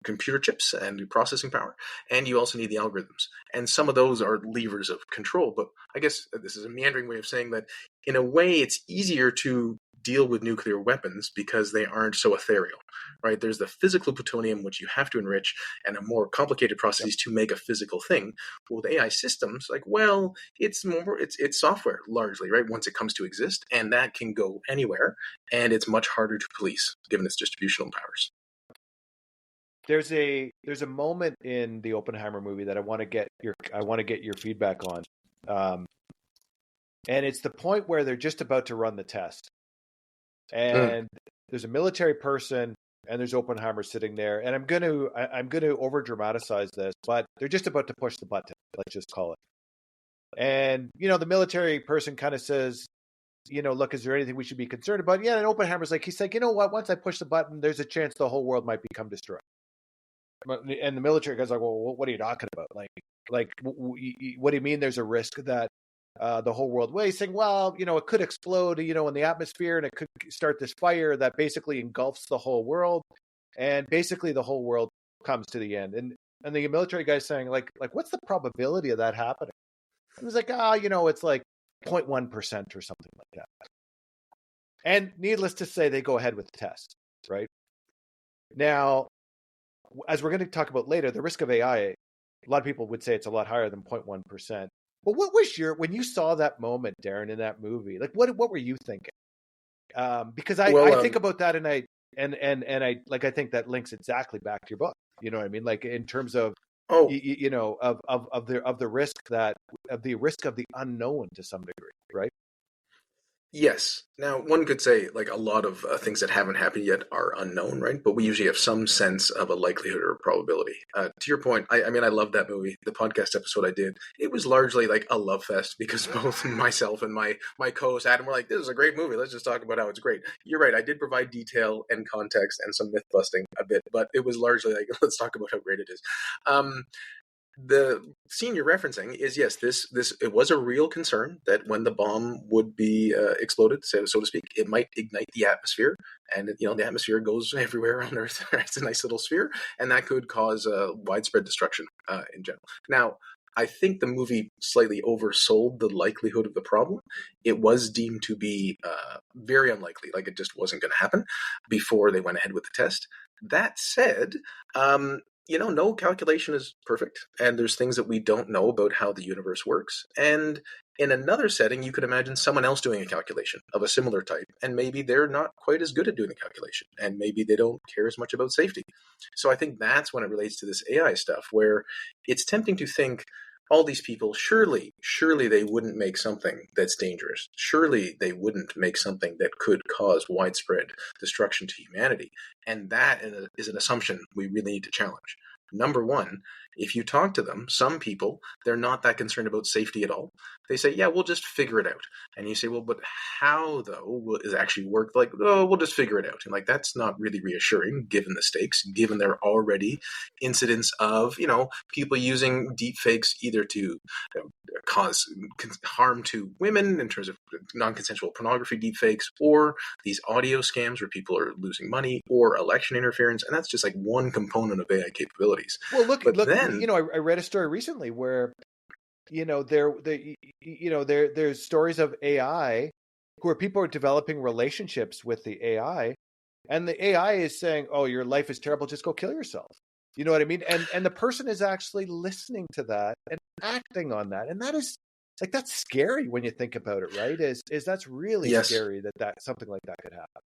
computer chips and processing power. And you also need the algorithms. And some of those are levers of control. But I guess this is a meandering way of saying that in a way, it's easier to deal with nuclear weapons because they aren't so ethereal, right? There's the physical plutonium, which you have to enrich, and a more complicated process to make a physical thing. With AI systems, like, well, it's software largely, right? Once it comes to exist, and that can go anywhere, and it's much harder to police given its distributional powers. There's a moment in the Oppenheimer movie that I want to get your feedback on, and it's the point where they're just about to run the test. And there's a military person and there's Oppenheimer sitting there. And I'm going to over dramatize this, but they're just about to push the button. Let's just call it. And, the military person kind of says, look, is there anything we should be concerned about? Yeah. And Oppenheimer's like, he's like, you know what? Once I push the button, there's a chance the whole world might become destroyed. And the military guy's like, well, what are you talking about? Like, what do you mean there's a risk that the whole world way, saying, well, it could explode, in the atmosphere, and it could start this fire that basically engulfs the whole world, and basically the whole world comes to the end. And the military guy's saying, like, what's the probability of that happening? It was like, it's like 0.1% or something like that. And needless to say, they go ahead with the test, right? Now, as we're going to talk about later, the risk of AI, a lot of people would say it's a lot higher than 0.1%. But what was when you saw that moment, Darren, in that movie? Like, what were you thinking? Because I think about that, and I think that links exactly back to your book. You know what I mean? Like in terms of of the risk of the unknown to some degree, right? Yes. Now, one could say like a lot of things that haven't happened yet are unknown, right? But we usually have some sense of a likelihood or a probability. To your point, I mean, I love that movie. The podcast episode I did, it was largely like a love fest because both myself and my co-host Adam were like, this is a great movie. Let's just talk about how it's great. You're right. I did provide detail and context and some myth busting a bit, but it was largely like, let's talk about how great it is. The scene you're referencing is, yes, this it was a real concern that when the bomb would be exploded, so to speak, it might ignite the atmosphere, and the atmosphere goes everywhere on Earth. It's a nice little sphere, and that could cause widespread destruction in general. Now, I think the movie slightly oversold the likelihood of the problem. It was deemed to be very unlikely, like it just wasn't going to happen before they went ahead with the test. That said, no calculation is perfect, and there's things that we don't know about how the universe works. And in another setting, you could imagine someone else doing a calculation of a similar type, and maybe they're not quite as good at doing the calculation, and maybe they don't care as much about safety. So I think that's when it relates to this AI stuff, where it's tempting to think all these people, surely they wouldn't make something that's dangerous. Surely they wouldn't make something that could cause widespread destruction to humanity. And that is an assumption we really need to challenge. Number one, if you talk to them, some people, they're not that concerned about safety at all. They say, yeah, we'll just figure it out. And you say, well, but how, though, will it actually work? Like, oh, we'll just figure it out. And like, that's not really reassuring, given the stakes, given there are already incidents of, people using deep fakes either to cause harm to women in terms of non-consensual pornography deep fakes, or these audio scams where people are losing money, or election interference. And that's just like one component of AI capabilities. Well, look, Then, I read a story recently where, there's stories of AI where people are developing relationships with the AI, and the AI is saying, "Oh, your life is terrible. Just go kill yourself." You know what I mean? And the person is actually listening to that and acting on that, and that is like, that's scary when you think about it, right? Is that's really yes, scary that something like that could happen.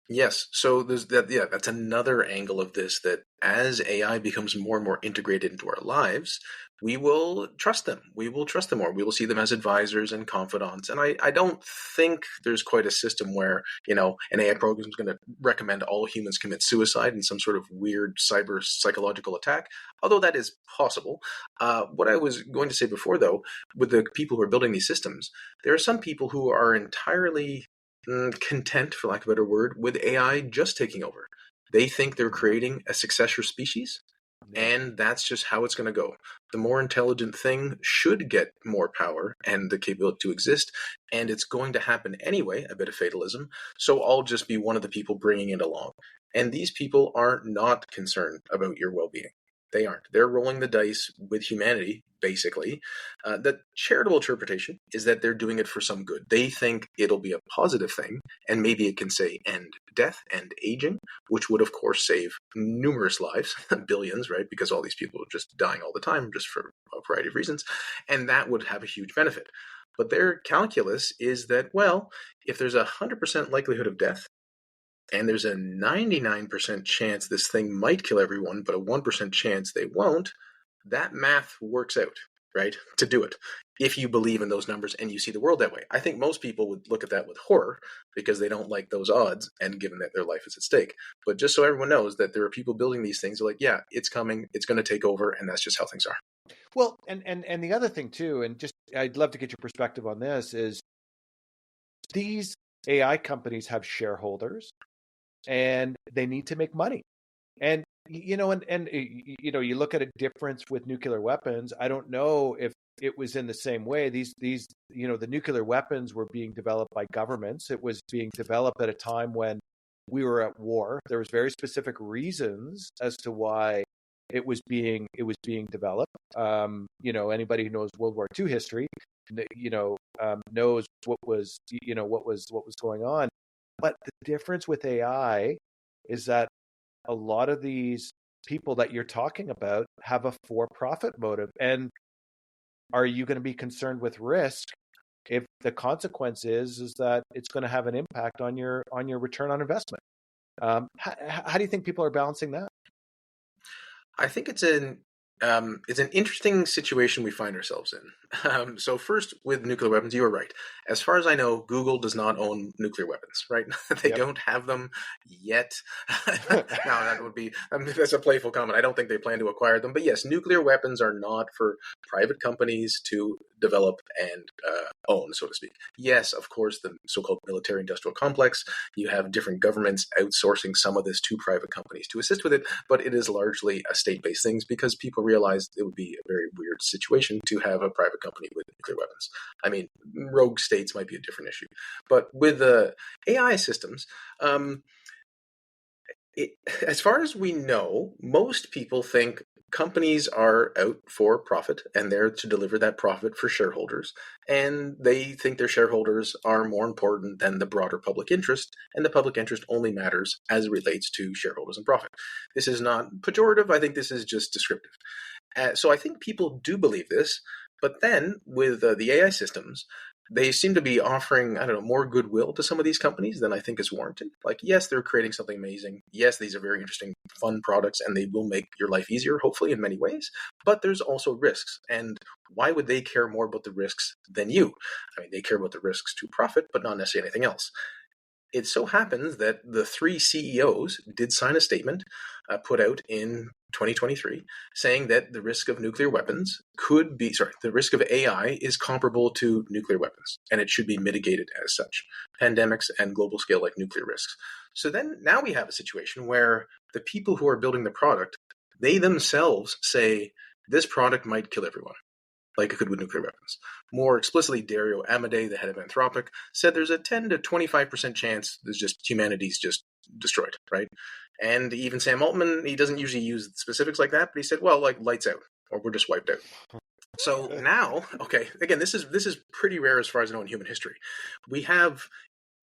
yes. So there's that. Yeah, that's another angle of this. That as AI becomes more and more integrated into our lives, we will trust them. We will trust them more. We will see them as advisors and confidants. And I don't think there's quite a system where an AI program is going to recommend all humans commit suicide in some sort of weird cyber psychological attack. Although that is possible. What I was going to say before, though, with the people who are building these systems, there are some people who are entirely content, for lack of a better word, with AI just taking over. They think they're creating a successor species, Yeah. and that's just how it's going to go. The more intelligent thing should get more power and the capability to exist, and it's going to happen anyway, a bit of fatalism, so I'll just be one of the people bringing it along. And these people are not concerned about your well-being. They aren't. They're rolling the dice with humanity, basically. The charitable interpretation is that they're doing it for some good. They think it'll be a positive thing, and maybe it can say end death and aging, which would, of course, save numerous lives, billions, right? Because all these people are just dying all the time, just for a variety of reasons. And that would have a huge benefit. But their calculus is that, well, if there's 100% likelihood of death, and there's a 99% chance this thing might kill everyone, but a 1% chance they won't, that math works out, right? To do it. If you believe in those numbers and you see the world that way. I think most people would look at that with horror because they don't like those odds, and given that their life is at stake. But just so everyone knows that there are people building these things who are like, yeah, it's coming, it's going to take over, and that's just how things are. Well, and the other thing too, and just I'd love to get your perspective on this, is these AI companies have shareholders and they need to make money. And you look at a difference with nuclear weapons. I don't know if it was in the same way. These the nuclear weapons were being developed by governments. It was being developed at a time when we were at war. There was very specific reasons as to why it was being developed. Anybody who knows World War II history, knows what was going on. But the difference with AI is that a lot of these people that you're talking about have a for-profit motive. And are you going to be concerned with risk if the consequence is that it's going to have an impact on your return on investment? How do you think people are balancing that? I think it's an interesting situation we find ourselves in. So first, with nuclear weapons, you are right. As far as I know, Google does not own nuclear weapons, right? They Yep. don't have them yet. Now, that would be, that's a playful comment. I don't think they plan to acquire them. But yes, nuclear weapons are not for private companies to develop and own, so to speak. Yes, of course, the so-called military-industrial complex, you have different governments outsourcing some of this to private companies to assist with it, but it is largely a state-based thing because people realized it would be a very weird situation to have a private company with nuclear weapons. I mean, rogue states might be a different issue. But with the AI systems, as far as we know, most people think companies are out for profit and they're to deliver that profit for shareholders. And they think their shareholders are more important than the broader public interest. And the public interest only matters as it relates to shareholders and profit. This is not pejorative. I think this is just descriptive. So I think people do believe this. But then with the AI systems, they seem to be offering, I don't know, more goodwill to some of these companies than I think is warranted. Like, yes, they're creating something amazing. Yes, these are very interesting, fun products, and they will make your life easier, hopefully, in many ways. But there's also risks. And why would they care more about the risks than you? I mean, they care about the risks to profit, but not necessarily anything else. It so happens that the three CEOs did sign a statement put out in 2023 saying that the risk of nuclear weapons the risk of AI is comparable to nuclear weapons, and it should be mitigated as such. Pandemics and global scale like nuclear risks. So then now we have a situation where the people who are building the product, they themselves say this product might kill everyone, like it could with nuclear weapons. More explicitly, Dario Amodei, the head of Anthropic, said there's a 10 to 25% chance humanity's just destroyed, right? And even Sam Altman, he doesn't usually use specifics like that, but he said, well, like lights out, or we're just wiped out. So now, okay, again, this is pretty rare as far as I know in human history. We have,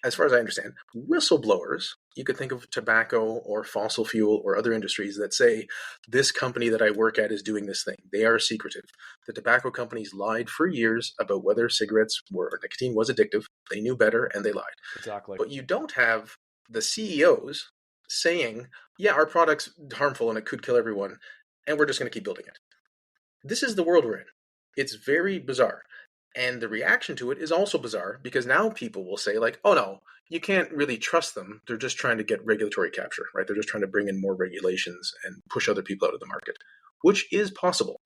as far as I understand, whistleblowers. You could think of tobacco or fossil fuel or other industries that say, this company that I work at is doing this thing. They are secretive. The tobacco companies lied for years about whether nicotine was addictive. They knew better and they lied. Exactly. But you don't have the CEOs saying, yeah, our product's harmful and it could kill everyone, and we're just going to keep building it. This is the world we're in. It's very bizarre. And the reaction to it is also bizarre because now people will say like, oh no, you can't really trust them. They're just trying to get regulatory capture, right? They're just trying to bring in more regulations and push other people out of the market, which is possible.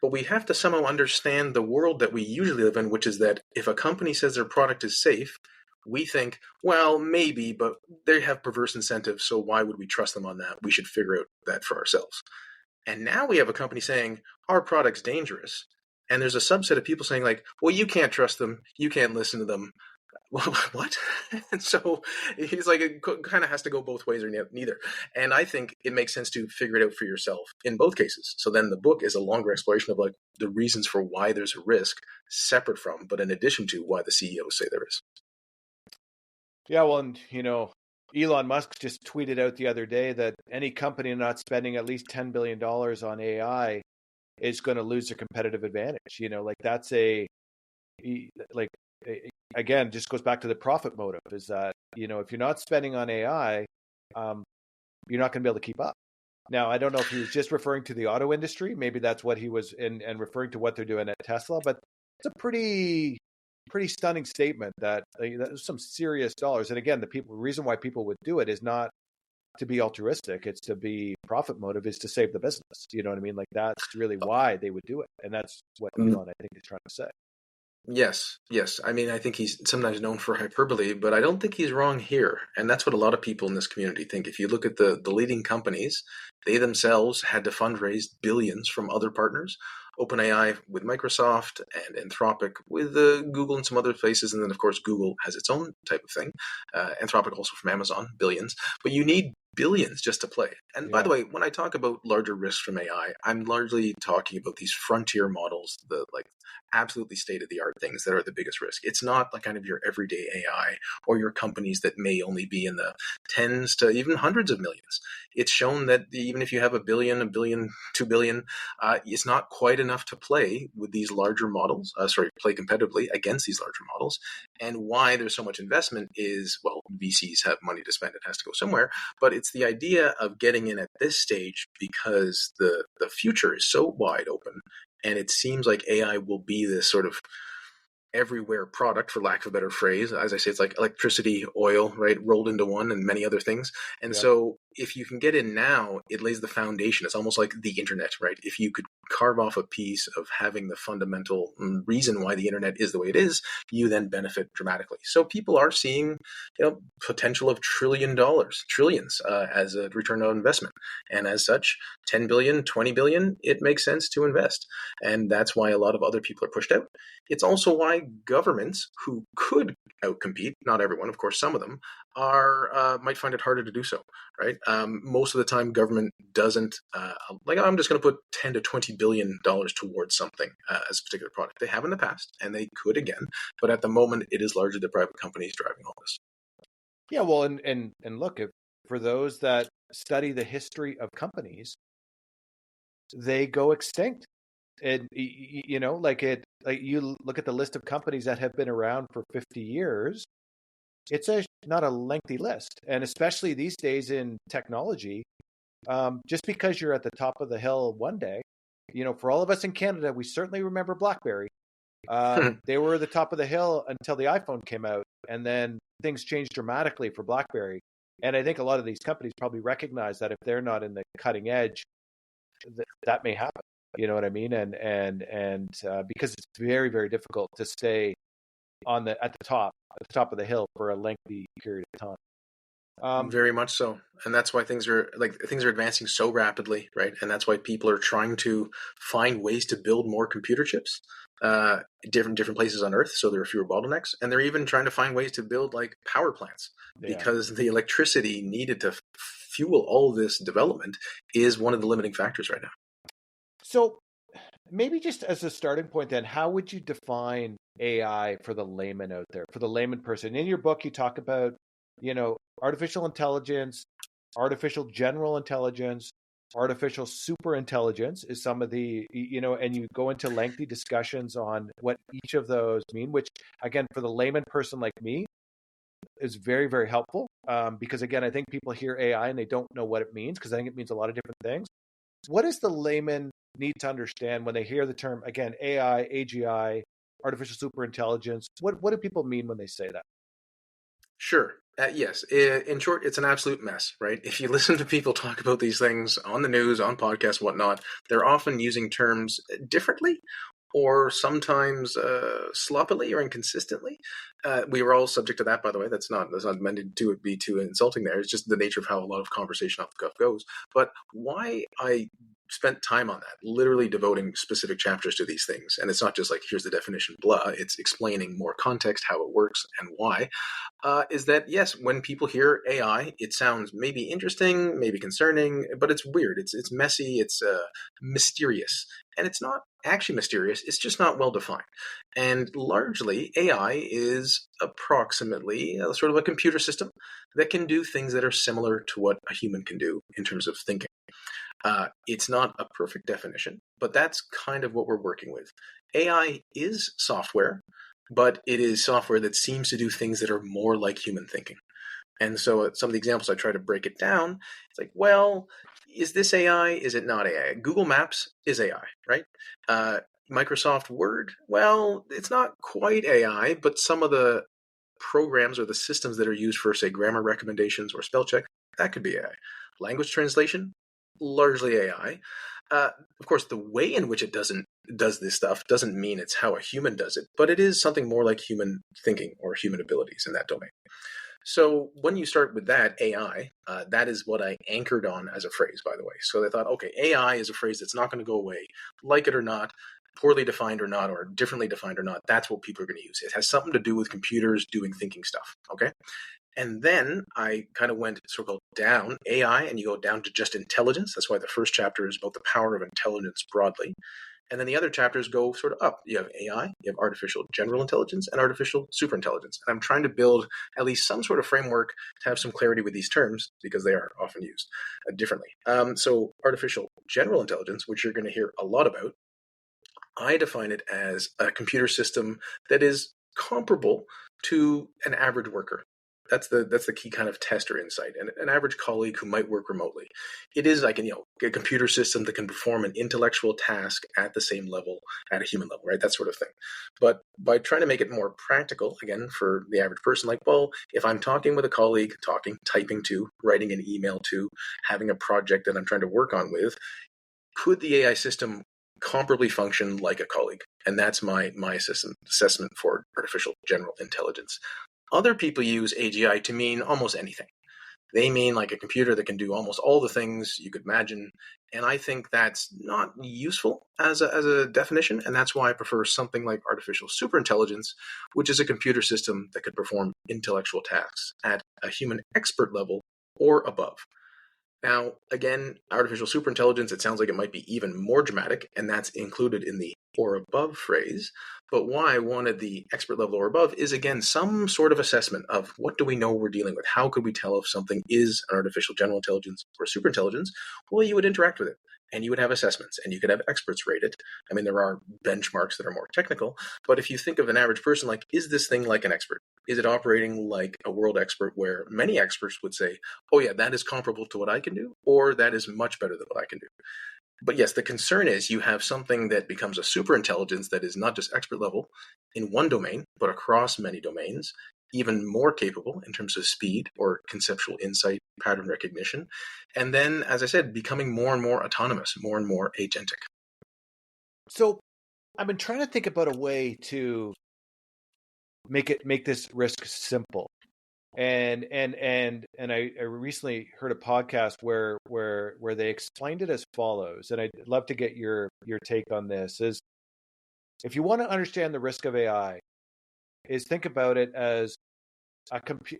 But we have to somehow understand the world that we usually live in, which is that if a company says their product is safe, we think, well, maybe, but they have perverse incentives, so why would we trust them on that? We should figure out that for ourselves. And now we have a company saying, our product's dangerous. And there's a subset of people saying like, well, you can't trust them. You can't listen to them. Well, what? And so it's like it kind of has to go both ways or neither. And I think it makes sense to figure it out for yourself in both cases. So then the book is a longer exploration of like the reasons for why there's a risk separate from, but in addition to why the CEOs say there is. Yeah, well, and Elon Musk just tweeted out the other day that any company not spending at least $10 billion on AI is going to lose their competitive advantage. Like that's again, just goes back to the profit motive is that, if you're not spending on AI, you're not going to be able to keep up. Now, I don't know if he was just referring to the auto industry. Maybe that's what he was and referring to what they're doing at Tesla, but it's a pretty stunning statement that that's some serious dollars. And again, the reason why people would do it is not to be altruistic. It's to be profit motive is to save the business. You know what I mean? Like that's really why they would do it. And that's what Elon, I think, is trying to say. Yes. I mean, I think he's sometimes known for hyperbole, but I don't think he's wrong here. And that's what a lot of people in this community think. If you look at the leading companies, they themselves had to fundraise billions from other partners. OpenAI with Microsoft and Anthropic with Google and some other places. And then, of course, Google has its own type of thing. Anthropic also from Amazon, billions. But you need billions just to play. And by the way, when I talk about larger risks from AI, I'm largely talking about these frontier models, the like absolutely state-of-the-art things that are the biggest risk. It's not like kind of your everyday AI or your companies that may only be in the tens to even hundreds of millions. It's shown that even if you have a billion, 2 billion, it's not quite enough to play with these larger models, play competitively against these larger models. And why there's so much investment is, well, VCs have money to spend. It has to go somewhere. But it's the idea of getting in at this stage because the future is so wide open. And it seems like AI will be this sort of everywhere product, for lack of a better phrase. As I say, it's like electricity, oil, right, rolled into one, and many other things. And so if you can get in now, it lays the foundation. It's almost like the internet, right? If you could carve off a piece of having the fundamental reason why the internet is the way it is, you then benefit dramatically. So people are seeing, potential of trillions as a return on investment. And as such, 10 billion, 20 billion, it makes sense to invest. And that's why a lot of other people are pushed out. It's also why governments who could outcompete. Not everyone, of course. Some of them are might find it harder to do so. Right. Most of the time, government doesn't like. I'm just going to put $10 to $20 billion towards something as a particular product. They have in the past, and they could again. But at the moment, it is largely the private companies driving all this. Yeah, well, and look, if, for those that study the history of companies, they go extinct. And you know, like you look at the list of companies that have been around for 50 years, it's not a lengthy list. And especially these days in technology, just because you're at the top of the hill one day, you know, for all of us in Canada, we certainly remember BlackBerry. They were at the top of the hill until the iPhone came out, and then things changed dramatically for BlackBerry. And I think a lot of these companies probably recognize that if they're not in the cutting edge, that may happen. You know what I mean? And because it's very, very difficult to stay at the top of the hill for a lengthy period of time. Very much so, and that's why things are advancing so rapidly, right? And that's why people are trying to find ways to build more computer chips, different places on Earth, so there are fewer bottlenecks. And they're even trying to find ways to build like power plants, because the electricity needed to fuel all this development is one of the limiting factors right now. So maybe just as a starting point, then, how would you define AI for the layman out there, for the layman person? In your book, you talk about, you know, artificial intelligence, artificial general intelligence, artificial super intelligence is some of the, you know, and you go into lengthy discussions on what each of those mean, which again, for the layman person like me, is very, very helpful. Because again, I think people hear AI and they don't know what it means, because I think it means a lot of different things. What does the layman need to understand when they hear the term, again, AI, AGI, artificial super intelligence? What do people mean when they say that? Sure. Yes. In short, it's an absolute mess, right? If you listen to people talk about these things on the news, on podcasts, whatnot, they're often using terms differently, or sometimes sloppily or inconsistently. We were all subject to that, by the way. That's not meant to be too insulting there. It's just the nature of how a lot of conversation off the cuff goes. But why I spent time on that, literally devoting specific chapters to these things. And it's not just like, here's the definition, blah. It's explaining more context, how it works, and why. Is that, yes, when people hear AI, it sounds maybe interesting, maybe concerning, but it's weird. It's messy. It's mysterious. And it's not actually mysterious. It's just not well defined. And largely, AI is approximately sort of a computer system that can do things that are similar to what a human can do in terms of thinking. It's not a perfect definition, but that's kind of what we're working with. AI is software, but it is software that seems to do things that are more like human thinking. And so some of the examples I try to break it down, it's like, well, is this AI? Is it not AI? Google Maps is AI, right? Microsoft Word, well, it's not quite AI, but some of the programs or the systems that are used for, say, grammar recommendations or spell check, that could be AI. Language translation, largely AI. Of course, the way in which it does this stuff doesn't mean it's how a human does it, but it is something more like human thinking or human abilities in that domain. So when you start with that, AI, that is what I anchored on as a phrase, by the way. So they thought, okay, AI is a phrase that's not going to go away, like it or not, poorly defined or not, or differently defined or not. That's what people are going to use. It has something to do with computers doing thinking stuff, okay? And then I kind of went circle down AI, and you go down to just intelligence. That's why the first chapter is about the power of intelligence broadly. And then the other chapters go sort of up. You have AI, you have artificial general intelligence, and artificial superintelligence. And I'm trying to build at least some sort of framework to have some clarity with these terms, because they are often used differently. So artificial general intelligence, which you're going to hear a lot about, I define it as a computer system that is comparable to an average worker. That's the key kind of test or insight. And an average colleague who might work remotely. It is like a computer system that can perform an intellectual task at the same level, at a human level, right? That sort of thing. But by trying to make it more practical, again, for the average person, like, well, if I'm talking with a colleague, typing to, writing an email to, having a project that I'm trying to work on with, could the AI system comparably function like a colleague? And that's my assessment for artificial general intelligence. Other people use AGI to mean almost anything. They mean like a computer that can do almost all the things you could imagine. And I think that's not useful as a definition. And that's why I prefer something like artificial superintelligence, which is a computer system that could perform intellectual tasks at a human expert level or above. Now, again, artificial superintelligence, it sounds like it might be even more dramatic, and that's included in the or above phrase. But why I wanted the expert level or above is, again, some sort of assessment of what do we know we're dealing with? How could we tell if something is an artificial general intelligence or superintelligence? Well, you would interact with it, and you would have assessments, and you could have experts rate it. I mean, there are benchmarks that are more technical, but if you think of an average person, like, is this thing like an expert? Is it operating like a world expert where many experts would say, oh yeah, that is comparable to what I can do, or that is much better than what I can do? But yes, the concern is you have something that becomes a super intelligence that is not just expert level in one domain, but across many domains, even more capable in terms of speed or conceptual insight, pattern recognition. And then, as I said, becoming more and more autonomous, more and more agentic. So I've been trying to think about a way to make this risk simple. And I recently heard a podcast where they explained it as follows, and I'd love to get your take on this. Is if you want to understand the risk of AI, is think about it as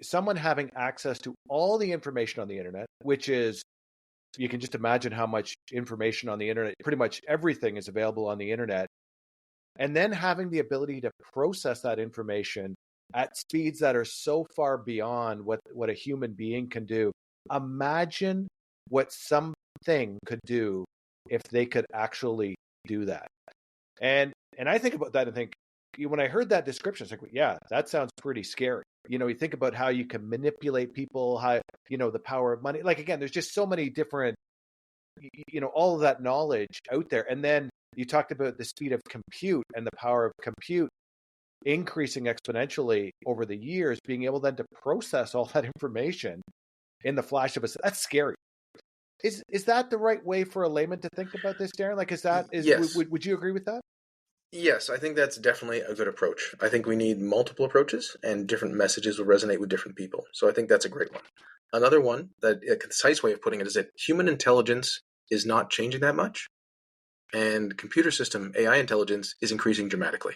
someone having access to all the information on the internet, which is, you can just imagine how much information on the internet, pretty much everything is available on the internet, and then having the ability to process that information at speeds that are so far beyond what a human being can do. Imagine what something could do if they could actually do that. And I think about that and think, when I heard that description, it's like, yeah, that sounds pretty scary. You think about how you can manipulate people, how, the power of money. Like, again, there's just so many different, all of that knowledge out there. And then you talked about the speed of compute and the power of compute increasing exponentially over the years, being able then to process all that information in the flash of a, that's scary. Is that the right way for a layman to think about this, Darren? Like, Yes. Would you agree with that? Yes, I think that's definitely a good approach. I think we need multiple approaches, and different messages will resonate with different people. So I think that's a great one. Another one, that a concise way of putting it, is that human intelligence is not changing that much, and computer system AI intelligence is increasing dramatically.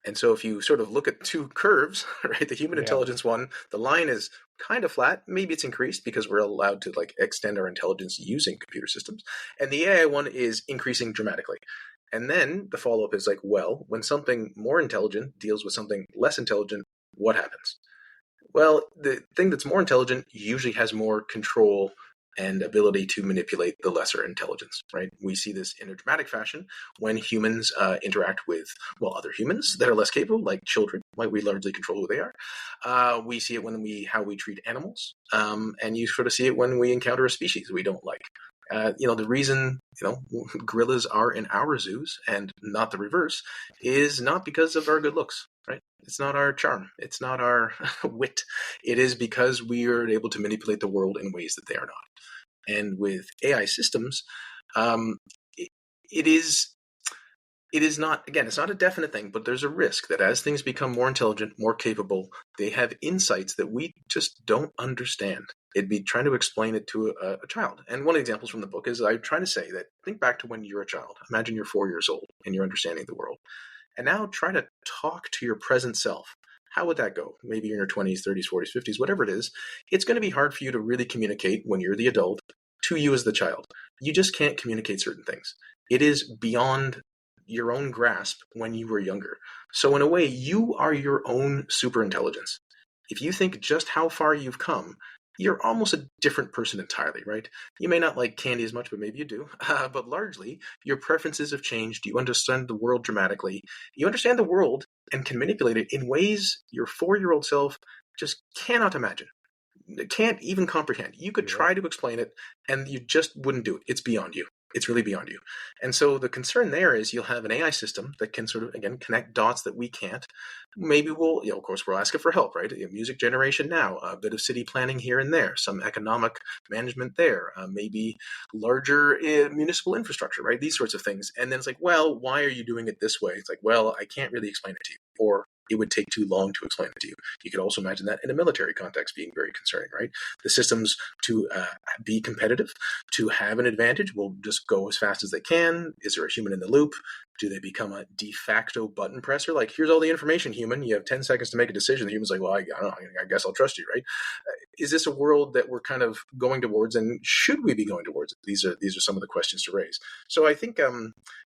And so if you sort of look at two curves, right, the human intelligence one, the line is kind of flat. Maybe it's increased because we're allowed to extend our intelligence using computer systems. And the AI one is increasing dramatically. And then the follow-up is like, well, when something more intelligent deals with something less intelligent, what happens? Well, the thing that's more intelligent usually has more control and ability to manipulate the lesser intelligence, right? We see this in a dramatic fashion when humans interact with, other humans that are less capable, like children. Like, we largely control who they are. We see it how we treat animals, and you sort of see it when we encounter a species we don't like. The reason, gorillas are in our zoos and not the reverse is not because of our good looks, right? It's not our charm. It's not our wit. It is because we are able to manipulate the world in ways that they are not. And with AI systems, it is not, again, it's not a definite thing, but there's a risk that as things become more intelligent, more capable, they have insights that we just don't understand. It'd be trying to explain it to a child. And one of the examples from the book is I'm trying to say that, think back to when you're a child. Imagine you're 4 years old and you're understanding the world. And now try to talk to your present self. How would that go? Maybe you're in your 20s, 30s, 40s, 50s, whatever it is. It's going to be hard for you to really communicate when you're the adult to you as the child. You just can't communicate certain things. It is beyond your own grasp when you were younger. So in a way, you are your own superintelligence. If you think just how far you've come, you're almost a different person entirely, right? You may not like candy as much, but maybe you do. But largely, your preferences have changed. You understand the world dramatically. You understand the world and can manipulate it in ways your 4-year-old self just cannot imagine, can't even comprehend. You could try to explain it, and you just wouldn't do it. It's beyond you. It's really beyond you. And so the concern there is you'll have an AI system that can sort of, again, connect dots that we can't. Maybe we'll, of course, we'll ask it for help, right? Music generation now, a bit of city planning here and there, some economic management there, maybe larger municipal infrastructure, right? These sorts of things. And then it's like, well, why are you doing it this way? It's like, well, I can't really explain it to you. Or it would take too long to explain it to you. You could also imagine that in a military context being very concerning, right? The systems to be competitive, to have an advantage, will just go as fast as they can. Is there a human in the loop? Do they become a de facto button presser? Like, here's all the information, human. You have 10 seconds to make a decision. The human's like, well, I don't know. I guess I'll trust you, right? Is this a world that we're kind of going towards, and should we be going towards it? These are some of the questions to raise. So I think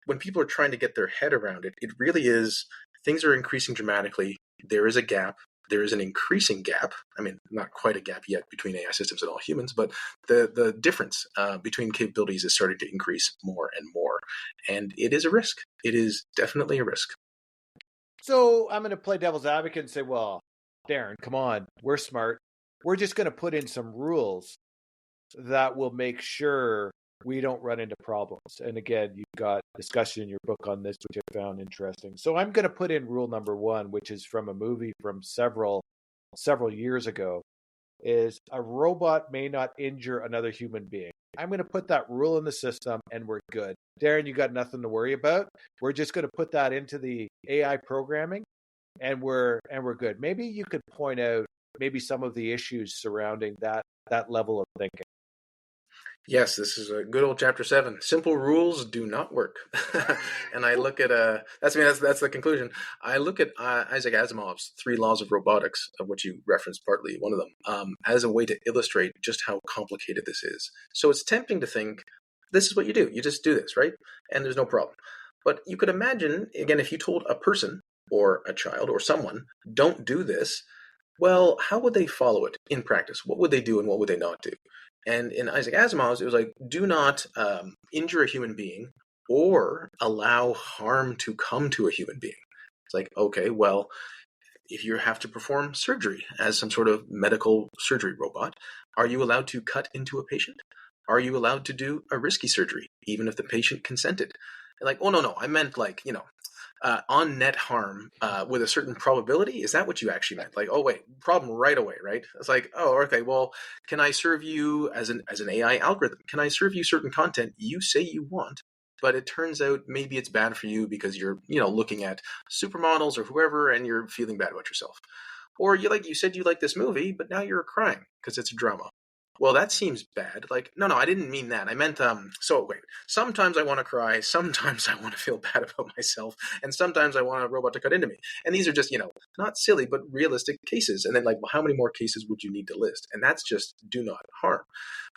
when people are trying to get their head around it, it really is, things are increasing dramatically. There is a gap. There is an increasing gap. I mean, not quite a gap yet between AI systems and all humans, but the difference between capabilities is starting to increase more and more. And it is a risk. It is definitely a risk. So I'm going to play devil's advocate and say, well, Darren, come on, we're smart. We're just going to put in some rules that will make sure we don't run into problems. And again, you've got discussion in your book on this, which I found interesting. So I'm going to put in rule number 1, which is from a movie from several years ago, is a robot may not injure another human being. I'm going to put that rule in the system and we're good. Darren, you got nothing to worry about. We're just going to put that into the AI programming and we're good. Maybe you could point out maybe some of the issues surrounding that level of thinking. Yes, this is a good old chapter 7. Simple rules do not work. And I look at that's the conclusion. I look at Isaac Asimov's 3 laws of robotics, of which you referenced partly one of them, as a way to illustrate just how complicated this is. So it's tempting to think this is what you do. You just do this, right? And there's no problem. But you could imagine, again, if you told a person or a child or someone, don't do this, well, how would they follow it in practice? What would they do and what would they not do? And in Isaac Asimov's, it was like, do not injure a human being or allow harm to come to a human being. It's like, okay, well, if you have to perform surgery as some sort of medical surgery robot, are you allowed to cut into a patient? Are you allowed to do a risky surgery, even if the patient consented? And like, oh, no, I meant like, on net harm with a certain probability. Is that what you actually meant? Like, oh wait, problem right away, right? It's like, oh, okay, well, can I serve you as an AI algorithm? Can I serve you certain content you say you want, but it turns out maybe it's bad for you because you're, looking at supermodels or whoever and you're feeling bad about yourself. Or you said you like this movie, but now you're crying because it's a drama. Well, that seems bad. Like, no, I didn't mean that. I meant, so wait, sometimes I want to cry, sometimes I want to feel bad about myself, and sometimes I want a robot to cut into me. And these are just, not silly, but realistic cases. And then, well, how many more cases would you need to list? And that's just do not harm.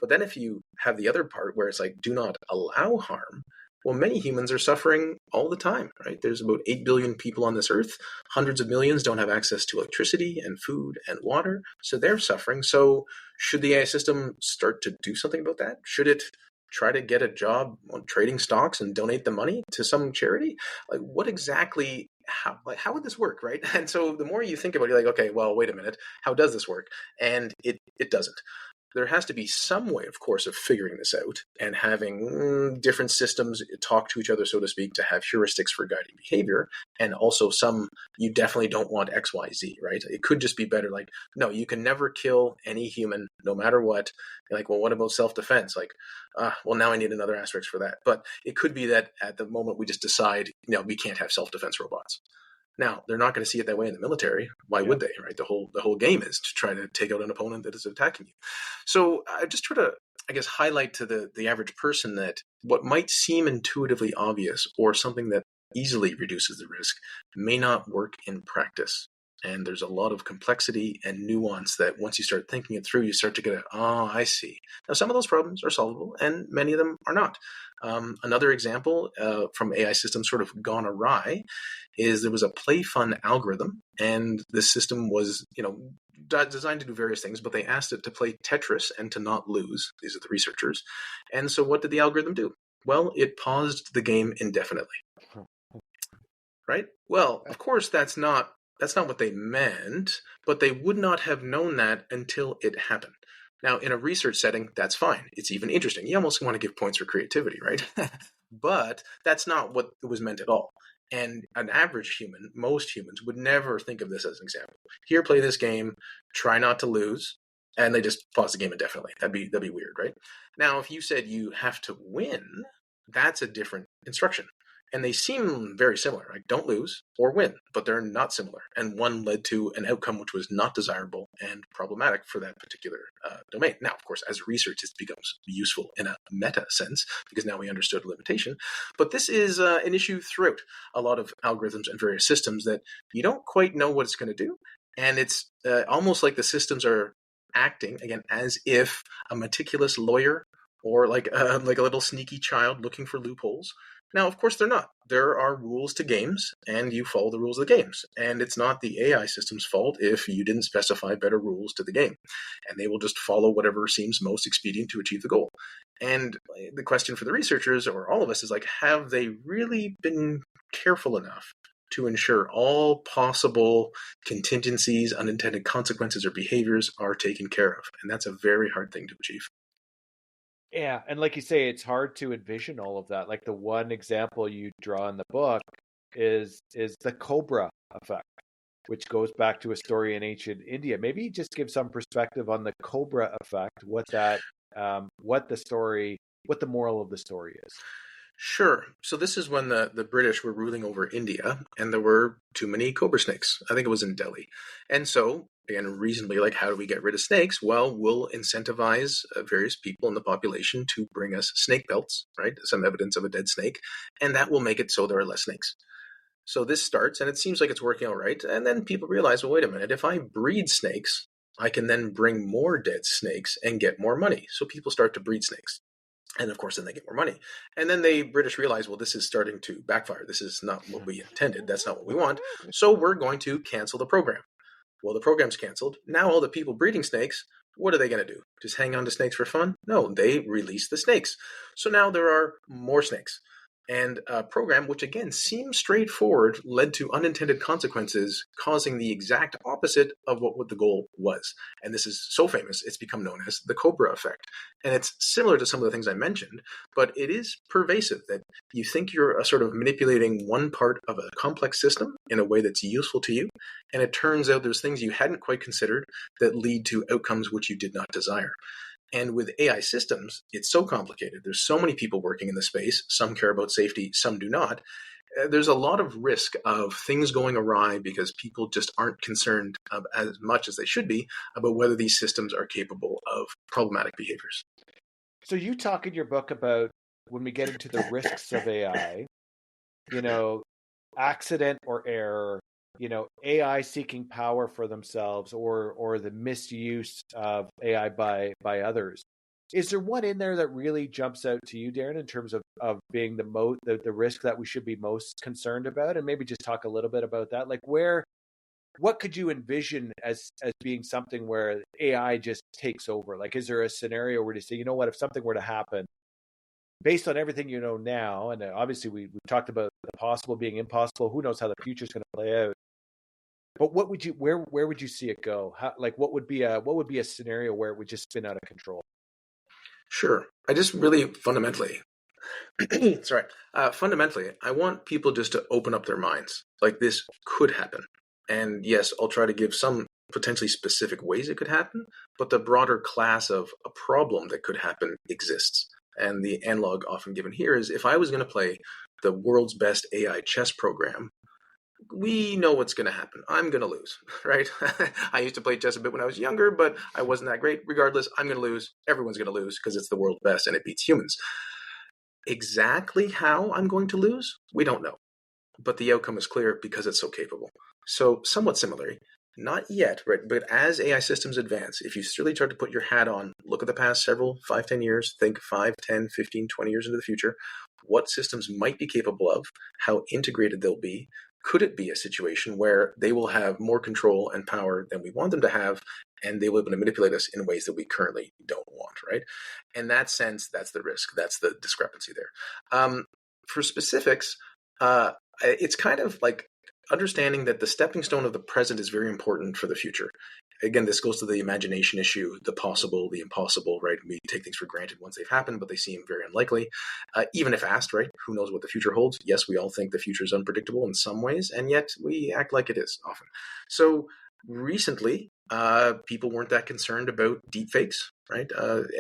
But then if you have the other part where it's like, do not allow harm, well, many humans are suffering all the time, right? There's about 8 billion people on this earth. Hundreds of millions don't have access to electricity and food and water, so they're suffering. So should the AI system start to do something about that? Should it try to get a job on trading stocks and donate the money to some charity? Like, what exactly, how would this work, right? And so the more you think about it, you're like, okay, well, wait a minute, how does this work? And it doesn't. There has to be some way, of course, of figuring this out and having different systems talk to each other, so to speak, to have heuristics for guiding behavior. And also you definitely don't want X, Y, Z, right? It could just be better. Like, no, you can never kill any human, no matter what. You're like, well, what about self-defense? Like, well, now I need another asterisk for that. But it could be that at the moment we just decide, we can't have self-defense robots. Now, they're not going to see it that way in the military. Why would they, right? The whole game is to try to take out an opponent that is attacking you. So I just try to, I guess, highlight to the average person that what might seem intuitively obvious or something that easily reduces the risk may not work in practice. And there's a lot of complexity and nuance that once you start thinking it through, you start to get, I see. Now, some of those problems are solvable and many of them are not. Another example from AI systems sort of gone awry is there was a play fun algorithm, and this system was, designed to do various things, but they asked it to play Tetris and to not lose. These are the researchers. And so what did the algorithm do? Well, it paused the game indefinitely. Right? Well, of course, that's not what they meant, but they would not have known that until it happened. Now, in a research setting, that's fine. It's even interesting. You almost want to give points for creativity, right? But that's not what it was meant at all. And an average human, most humans, would never think of this as an example. Here, play this game, try not to lose, and they just pause the game indefinitely. That'd be weird, right? Now, if you said you have to win, that's a different instruction. And they seem very similar, like don't lose or win, but they're not similar. And one led to an outcome which was not desirable and problematic for that particular domain. Now, of course, as research, it becomes useful in a meta sense because now we understood a limitation. But this is an issue throughout a lot of algorithms and various systems that you don't quite know what it's going to do. And it's almost like the systems are acting, again, as if a meticulous lawyer or like a little sneaky child looking for loopholes. Now, of course, they're not. There are rules to games, and you follow the rules of the games. And it's not the AI system's fault if you didn't specify better rules to the game. And they will just follow whatever seems most expedient to achieve the goal. And the question for the researchers, or all of us, is like, have they really been careful enough to ensure all possible contingencies, unintended consequences, or behaviors are taken care of? And that's a very hard thing to achieve. Yeah, and like you say, it's hard to envision all of that. Like the one example you draw in the book is the cobra effect, which goes back to a story in ancient India. Maybe just give some perspective on the cobra effect, what the story, what the moral of the story is. Sure. So this is when the British were ruling over India, and there were too many cobra snakes. I think it was in Delhi. And so, again, reasonably, like, how do we get rid of snakes? Well, we'll incentivize various people in the population to bring us snake pelts, right? Some evidence of a dead snake, and that will make it so there are less snakes. So this starts, and it seems like it's working all right. And then people realize, well, wait a minute, if I breed snakes, I can then bring more dead snakes and get more money. So people start to breed snakes. And of course, then they get more money. And then the British realize, well, this is starting to backfire. This is not what we intended. That's not what we want. So we're going to cancel the program. Well, the program's canceled. Now all the people breeding snakes, what are they going to do? Just hang on to snakes for fun? No, they release the snakes. So now there are more snakes. And a program, which again seems straightforward, led to unintended consequences, causing the exact opposite of what the goal was. And this is so famous, it's become known as the Cobra effect. And it's similar to some of the things I mentioned, but it is pervasive that you think you're sort of manipulating one part of a complex system in a way that's useful to you. And it turns out there's things you hadn't quite considered that lead to outcomes which you did not desire. And with AI systems, it's so complicated. There's so many people working in the space. Some care about safety, some do not. There's a lot of risk of things going awry because people just aren't concerned as much as they should be about whether these systems are capable of problematic behaviors. So you talk in your book about when we get into the risks of AI, accident or error, AI seeking power for themselves or the misuse of AI by others. Is there one in there that really jumps out to you, Darren, in terms of being the risk that we should be most concerned about? And maybe just talk a little bit about that. Like what could you envision as being something where AI just takes over? Like, is there a scenario where you say, you know what, if something were to happen, based on everything you know now, and obviously we've talked about the possible being impossible, who knows how the future is going to play out. But what would you where would you see it go? What would be a scenario where it would just spin out of control? Sure. I just really fundamentally, fundamentally, I want people just to open up their minds. Like, this could happen. And yes, I'll try to give some potentially specific ways it could happen, but the broader class of a problem that could happen exists. And the analog often given here is, if I was going to play the world's best AI chess program, we know what's going to happen. I'm going to lose, right? I used to play chess a bit when I was younger, but I wasn't that great. Regardless, I'm going to lose. Everyone's going to lose because it's the world's best and it beats humans. Exactly how I'm going to lose, we don't know. But the outcome is clear because it's so capable. So somewhat similarly, not yet, right? But as AI systems advance, if you really start to put your hat on, look at the past several, 5, 10 years, think 5, 10, 15, 20 years into the future, what systems might be capable of, how integrated they'll be. Could it be a situation where they will have more control and power than we want them to have, and they will be able to manipulate us in ways that we currently don't want, right? In that sense, that's the risk. That's the discrepancy there. For specifics, it's kind of like understanding that the stepping stone of the present is very important for the future. Again, this goes to the imagination issue, the possible, the impossible, right? We take things for granted once they've happened, but they seem very unlikely. Even if asked, right? Who knows what the future holds? Yes, we all think the future is unpredictable in some ways, and yet we act like it is often. So recently, people weren't that concerned about deepfakes. right?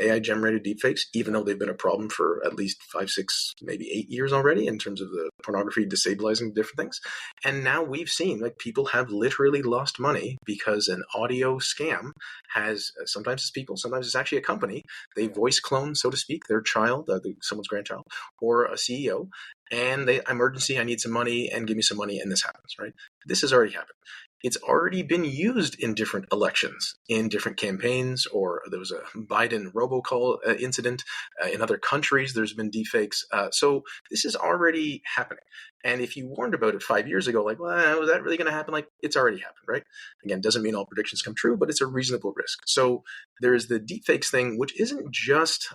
AI generated deepfakes, even though they've been a problem for at least 5, 6, maybe 8 years already in terms of the pornography destabilizing different things. And now we've seen like people have literally lost money because an audio scam has, sometimes it's people, sometimes it's actually a company. They voice clone, so to speak, their child, someone's grandchild, or a CEO, and they emergency, I need some money, and give me some money, and this happens, right? This has already happened. It's already been used in different elections, in different campaigns, or there was a Biden robocall incident. In other countries, there's been deepfakes. So this is already happening. And if you warned about it 5 years ago, like, well, was that really going to happen? Like, it's already happened, right? Again, doesn't mean all predictions come true, but it's a reasonable risk. So there is the deepfakes thing, which isn't just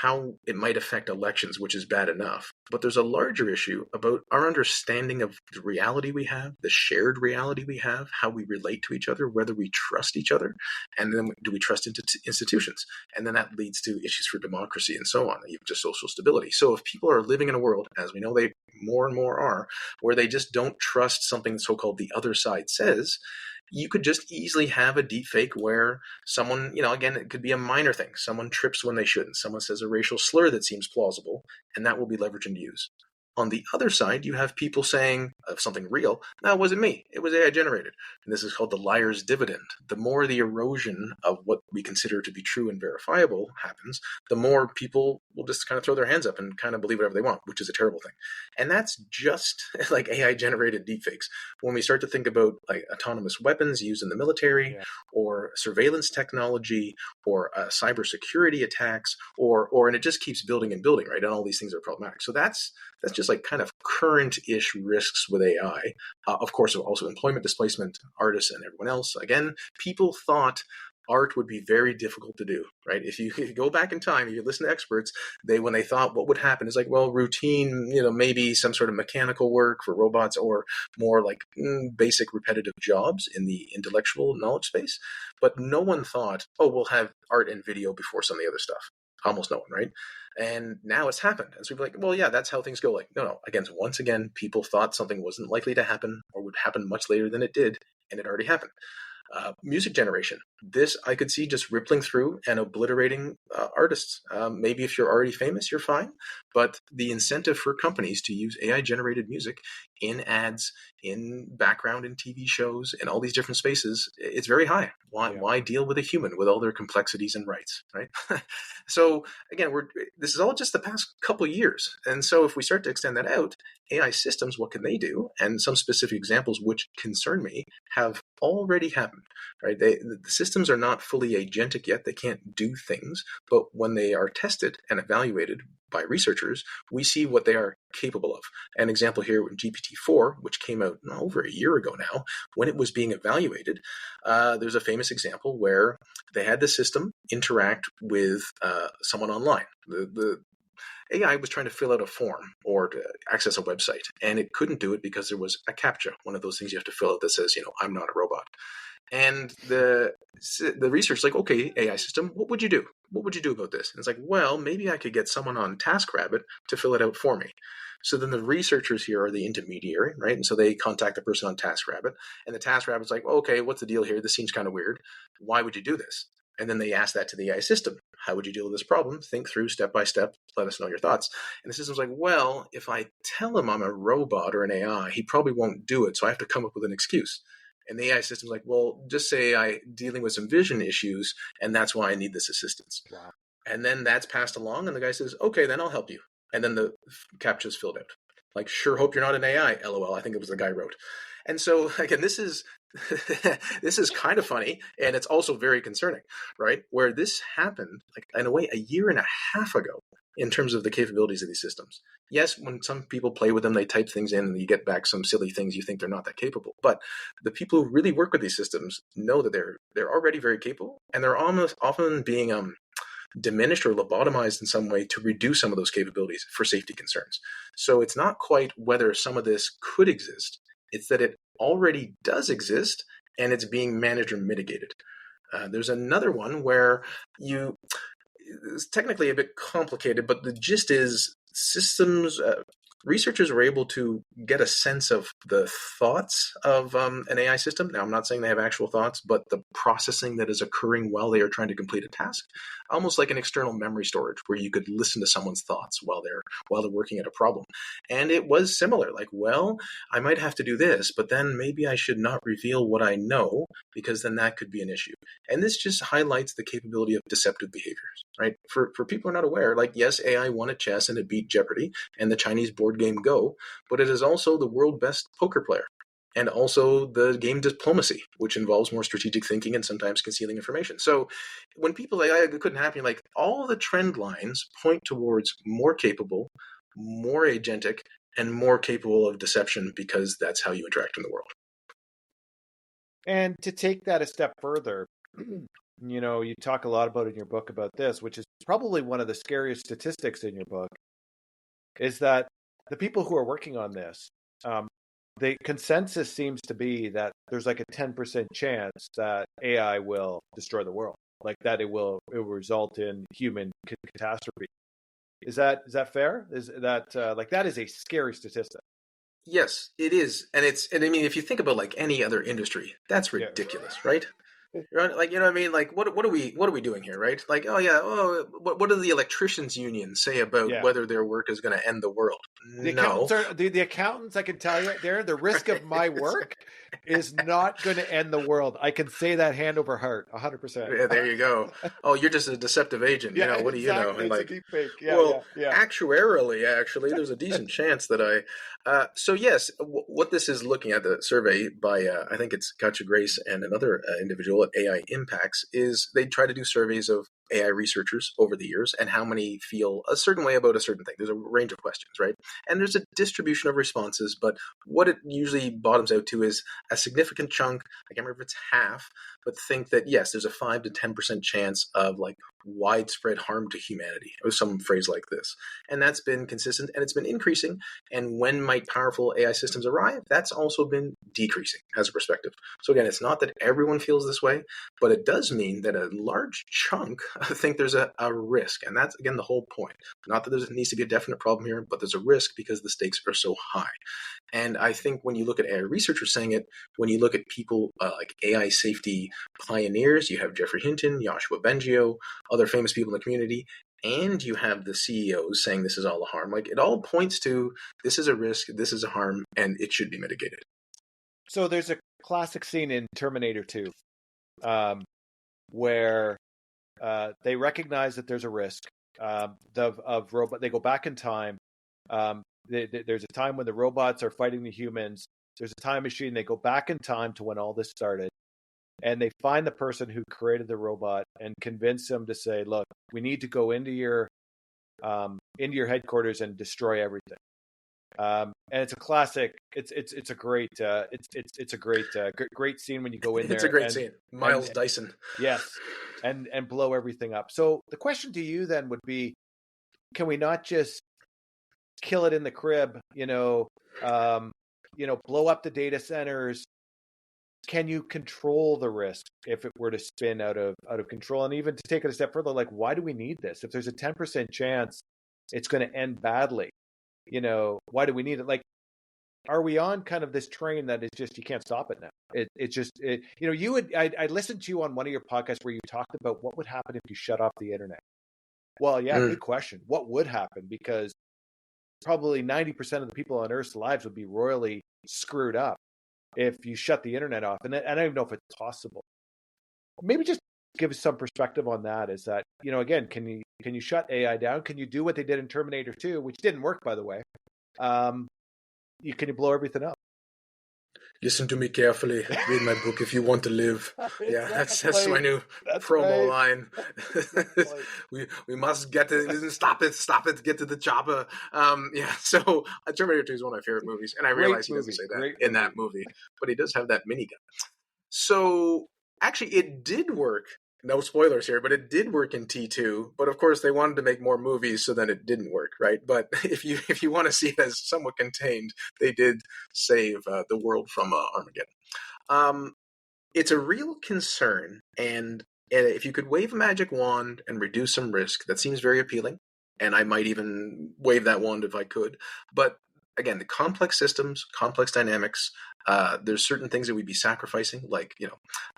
how it might affect elections, which is bad enough. But there's a larger issue about our understanding of the reality we have, the shared reality we have, how we relate to each other, whether we trust each other, and then do we trust institutions? And then that leads to issues for democracy and so on, even just social stability. So if people are living in a world, as we know they more and more are, where they just don't trust something so-called the other side says, you could just easily have a deep fake where someone, again, it could be a minor thing. Someone trips when they shouldn't. Someone says a racial slur that seems plausible, and that will be leveraged and used. On the other side, you have people saying of something real, no, it wasn't me. It was AI generated. And this is called the liar's dividend. The more the erosion of what we consider to be true and verifiable happens, the more people will just kind of throw their hands up and kind of believe whatever they want, which is a terrible thing. And that's just like AI generated deepfakes. When we start to think about like autonomous weapons used in the military, or surveillance technology, or cybersecurity attacks, and it just keeps building and building, right? And all these things are problematic. So that's just like kind of current-ish risks with AI. Of course, also employment displacement, artists and everyone else. Again, people thought art would be very difficult to do, right? If you go back in time, if you listen to experts, when they thought what would happen is like, well, routine, maybe some sort of mechanical work for robots, or more like basic repetitive jobs in the intellectual knowledge space. But no one thought, oh, we'll have art and video before some of the other stuff. Almost no one, right? And now it's happened. And so people are like, well, yeah, that's how things go. Like, no. Once again, people thought something wasn't likely to happen or would happen much later than it did, and it already happened. Music generation. This I could see just rippling through and obliterating artists. Maybe if you're already famous, you're fine. But the incentive for companies to use AI-generated music in ads, in background in TV shows, in all these different spaces, it's very high. Why deal with a human with all their complexities and rights, right? So again, this is all just the past couple of years. And so if we start to extend that out, AI systems, what can they do? And some specific examples which concern me have already happened, right? The systems are not fully agentic yet. They can't do things, but when they are tested and evaluated by researchers, we see what they are capable of. An example here, GPT-4, which came out over a year ago now, when it was being evaluated, there's a famous example where they had the system interact with someone online. The AI was trying to fill out a form or to access a website, and it couldn't do it because there was a CAPTCHA, one of those things you have to fill out that says, I'm not a robot. And the research is like, okay, AI system, what would you do? What would you do about this? And it's like, well, maybe I could get someone on TaskRabbit to fill it out for me. So then the researchers here are the intermediary, right? And so they contact the person on TaskRabbit, and the TaskRabbit's like, okay, what's the deal here? This seems kind of weird. Why would you do this? And then they ask that to the AI system. How would you deal with this problem? Think through step by step. Let us know your thoughts. And the system's like, well, if I tell him I'm a robot or an AI, he probably won't do it. So I have to come up with an excuse. And the AI system's like, well, just say I'm dealing with some vision issues, and that's why I need this assistance. Wow. And then that's passed along, and the guy says, okay, then I'll help you. And then the CAPTCHA's filled out. Like, sure hope you're not an AI, LOL. I think it was the guy wrote. And so, again, this is this is kind of funny, and it's also very concerning, right? Where this happened, like in a way, a year and a half ago, in terms of the capabilities of these systems. Yes, when some people play with them, they type things in and you get back some silly things you think they're not that capable. But the people who really work with these systems know that they're already very capable, and they're almost often being diminished or lobotomized in some way to reduce some of those capabilities for safety concerns. So it's not quite whether some of this could exist, it's that it already does exist and it's being managed or mitigated. There's another one where it's technically a bit complicated, but the gist is systems, researchers were able to get a sense of the thoughts of an AI system. Now, I'm not saying they have actual thoughts, but the processing that is occurring while they are trying to complete a task, almost like an external memory storage where you could listen to someone's thoughts while they're working at a problem. And it was similar, like, well, I might have to do this, but then maybe I should not reveal what I know because then that could be an issue. And this just highlights the capability of deceptive behaviors, right? For people who are not aware, like, yes, AI won at chess and it beat Jeopardy and the Chinese board game Go, but it is also the world best poker player. And also the game diplomacy, which involves more strategic thinking and sometimes concealing information. So when people say, it couldn't happen, like, all the trend lines point towards more capable, more agentic, and more capable of deception because that's how you interact in the world. And to take that a step further, you talk a lot about in your book about this, which is probably one of the scariest statistics in your book, is that the people who are working on this, the consensus seems to be that there's like a 10% chance that AI will destroy the world, like that it will result in human catastrophe. Is that fair? Is that that is a scary statistic? Yes, it is. And I mean, if you think about like any other industry, that's ridiculous, right? Like, you know what I mean? Like, what are we doing here, right? Like, what do the electricians union say about whether their work is going to end the world? The accountants, I can tell you, the risk of my work is not going to end the world. I can say that hand over heart, 100%. Yeah, there you go. Oh, you're just a deceptive agent. What do you know? And like, it's a deep fake. Actuarially, actually, there's a decent chance that so yes, what this is looking at, the survey by I think it's Katja Grace and another individual at AI Impacts, is they try to do surveys of AI researchers over the years and how many feel a certain way about a certain thing. There's a range of questions, right? And there's a distribution of responses, but what it usually bottoms out to is a significant chunk, I can't remember if it's half, but think that yes, there's a 5 to 10% chance of like widespread harm to humanity, or some phrase like this. And that's been consistent and it's been increasing. And when might powerful AI systems arrive, that's also been decreasing as a perspective. So again, it's not that everyone feels this way, but it does mean that a large chunk think there's a risk. And that's, again, the whole point. Not that there needs to be a definite problem here, but there's a risk because the stakes are so high. And I think when you look at AI researchers saying it, when you look at people like AI safety pioneers, you have Jeffrey Hinton, Yoshua Bengio, other famous people in the community, and you have the CEOs saying this is all a harm. Like, it all points to this is a risk, this is a harm, and it should be mitigated. So there's a classic scene in Terminator 2 where they recognize that there's a risk of robot. They go back in time. There's a time when the robots are fighting the humans. There's a time machine. They go back in time to when all this started, and they find the person who created the robot and convince them to say, "Look, we need to go into your headquarters and destroy everything." And it's a classic. It's a great great scene when you go in there. It's a great scene. Miles Dyson. Yes, and blow everything up. So the question to you then would be, can we not just kill it in the crib? Blow up the data centers. Can you control the risk if it were to spin out of control? And even to take it a step further, like, why do we need this? If there's a 10% chance it's going to end badly, why do we need it? Like, are we on kind of this train that is just, you can't stop it now? I listened to you on one of your podcasts where you talked about what would happen if you shut off the internet. Well, yeah, good question. What would happen? Because probably 90% of the people on Earth's lives would be royally screwed up if you shut the internet off. And I don't even know if it's possible. Maybe just give us some perspective on that. Is that, again, can you shut AI down? Can you do what they did in Terminator 2, which didn't work, by the way? Can you blow everything up? Listen to me carefully. Read my book if you want to live. Exactly. Yeah, that's my new promo line. we must get it. Stop it. Get to the chopper. So Terminator 2 is one of my favorite movies, and I realize he doesn't say that in that movie, but he does have that minigun. So actually, it did work. No spoilers here, but it did work in T2. But of course, they wanted to make more movies, so then it didn't work, right? But if you want to see it as somewhat contained, they did save the world from Armageddon. It's a real concern, and if you could wave a magic wand and reduce some risk, that seems very appealing. And I might even wave that wand if I could. But again, the complex systems, complex dynamics. There's certain things that we'd be sacrificing, like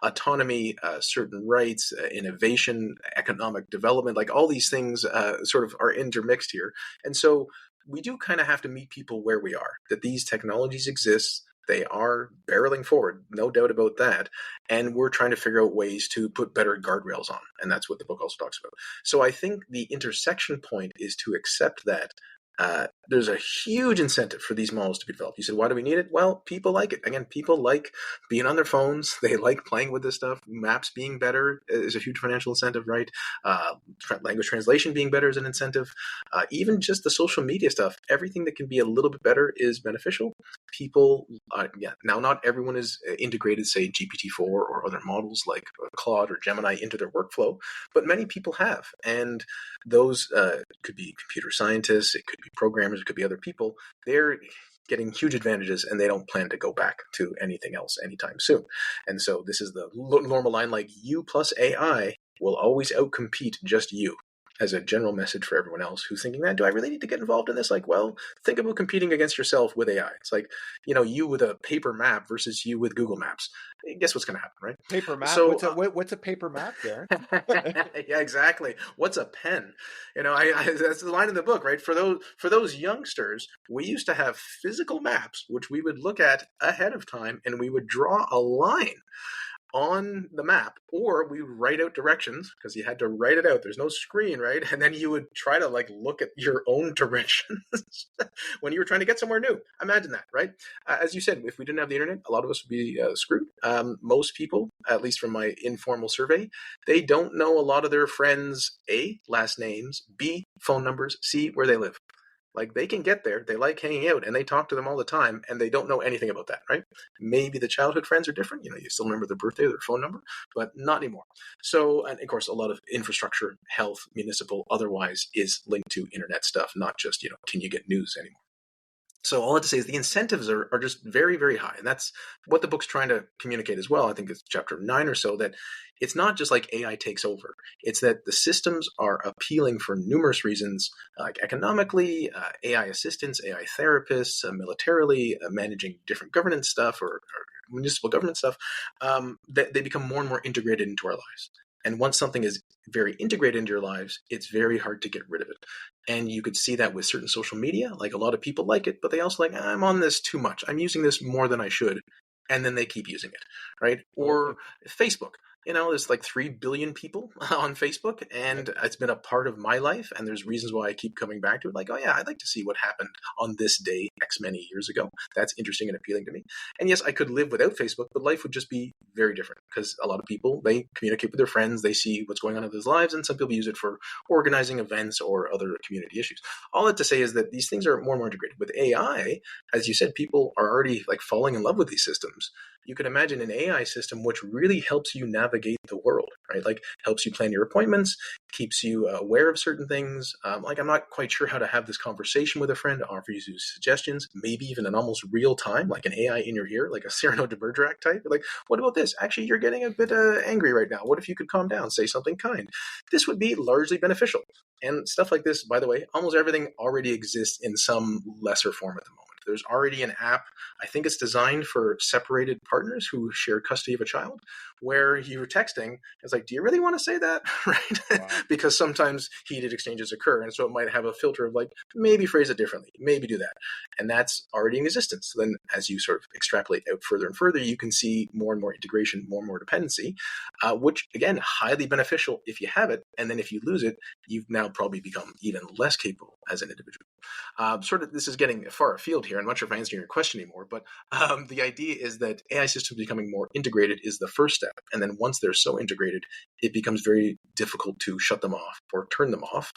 autonomy, certain rights, innovation, economic development. Like all these things sort of are intermixed here, and so we do kind of have to meet people where we are. That these technologies exist. They are barreling forward, no doubt about that. And we're trying to figure out ways to put better guardrails on. And that's what the book also talks about. So I think the intersection point is to accept that there's a huge incentive for these models to be developed. You said, why do we need it? Well, people like it. Again, people like being on their phones. They like playing with this stuff. Maps being better is a huge financial incentive, right? Language translation being better is an incentive. Even just the social media stuff, everything that can be a little bit better is beneficial. People, now not everyone is integrated, say, GPT-4 or other models like Claude or Gemini into their workflow, but many people have. And those could be computer scientists, it could be programmers, it could be other people. They're getting huge advantages and they don't plan to go back to anything else anytime soon. And so this is the normal line, like you plus AI will always outcompete just you, as a general message for everyone else who's thinking, man, do I really need to get involved in this? Like, well, think about competing against yourself with AI. It's like, you with a paper map versus you with Google Maps. Guess what's going to happen, right? Paper map? So, what's a paper map, Darren? yeah, exactly. What's a pen? That's the line in the book, right? For those youngsters, we used to have physical maps, which we would look at ahead of time, and we would draw a line on the map, or we would write out directions because you had to write it out. There's no screen, right? And then you would try to look at your own directions when you were trying to get somewhere new. Imagine that, right? As you said, if we didn't have the internet, a lot of us would be screwed. Most people, at least from my informal survey, they don't know a lot of their friends' A, last names, B, phone numbers, C, where they live. Like, they can get there, they like hanging out, and they talk to them all the time, and they don't know anything about that, right? Maybe the childhood friends are different. You still remember their birthday or their phone number, but not anymore. So, and of course, a lot of infrastructure, health, municipal, otherwise, is linked to internet stuff, not just, can you get news anymore? So all I have to say is the incentives are just very, very high. And that's what the book's trying to communicate as well. I think it's chapter 9 or so, that it's not just like AI takes over. It's that the systems are appealing for numerous reasons, like economically, AI assistants, AI therapists, militarily, managing different governance stuff or municipal government stuff. They become more and more integrated into our lives. And once something is very integrated into your lives, it's very hard to get rid of it. And you could see that with certain social media. Like, a lot of people like it, but they also I'm on this too much. I'm using this more than I should. And then they keep using it, right? Or Facebook. There's like 3 billion people on Facebook, and it's been a part of my life. And there's reasons why I keep coming back to it. Like, oh yeah, I'd like to see what happened on this day X many years ago. That's interesting and appealing to me. And yes, I could live without Facebook, but life would just be very different, because a lot of people, they communicate with their friends, they see what's going on in their lives, and some people use it for organizing events or other community issues. All that to say is that these things are more and more integrated. With AI, as you said, people are already falling in love with these systems. You can imagine an AI system which really helps you navigate the world, right? Like, helps you plan your appointments, keeps you aware of certain things. I'm not quite sure how to have this conversation with a friend, offer you suggestions, maybe even in almost real time, like an AI in your ear, like a Cyrano de Bergerac type. Like, what about this? Actually, you're getting a bit angry right now. What if you could calm down, say something kind? This would be largely beneficial. And stuff like this, by the way, almost everything already exists in some lesser form at the moment. There's already an app, I think it's designed for separated partners who share custody of a child, where you're texting, it's like, do you really want to say that? Right? Wow. Because sometimes heated exchanges occur. And so it might have a filter of maybe phrase it differently, maybe do that. And that's already in existence. So then as you sort of extrapolate out further and further, you can see more and more integration, more and more dependency, which, again, highly beneficial if you have it. And then if you lose it, you've now probably become even less capable as an individual. This is getting far afield here. I'm not sure if I'm answering your question anymore, but the idea is that AI systems becoming more integrated is the first step. And then once they're so integrated, it becomes very difficult to shut them off or turn them off.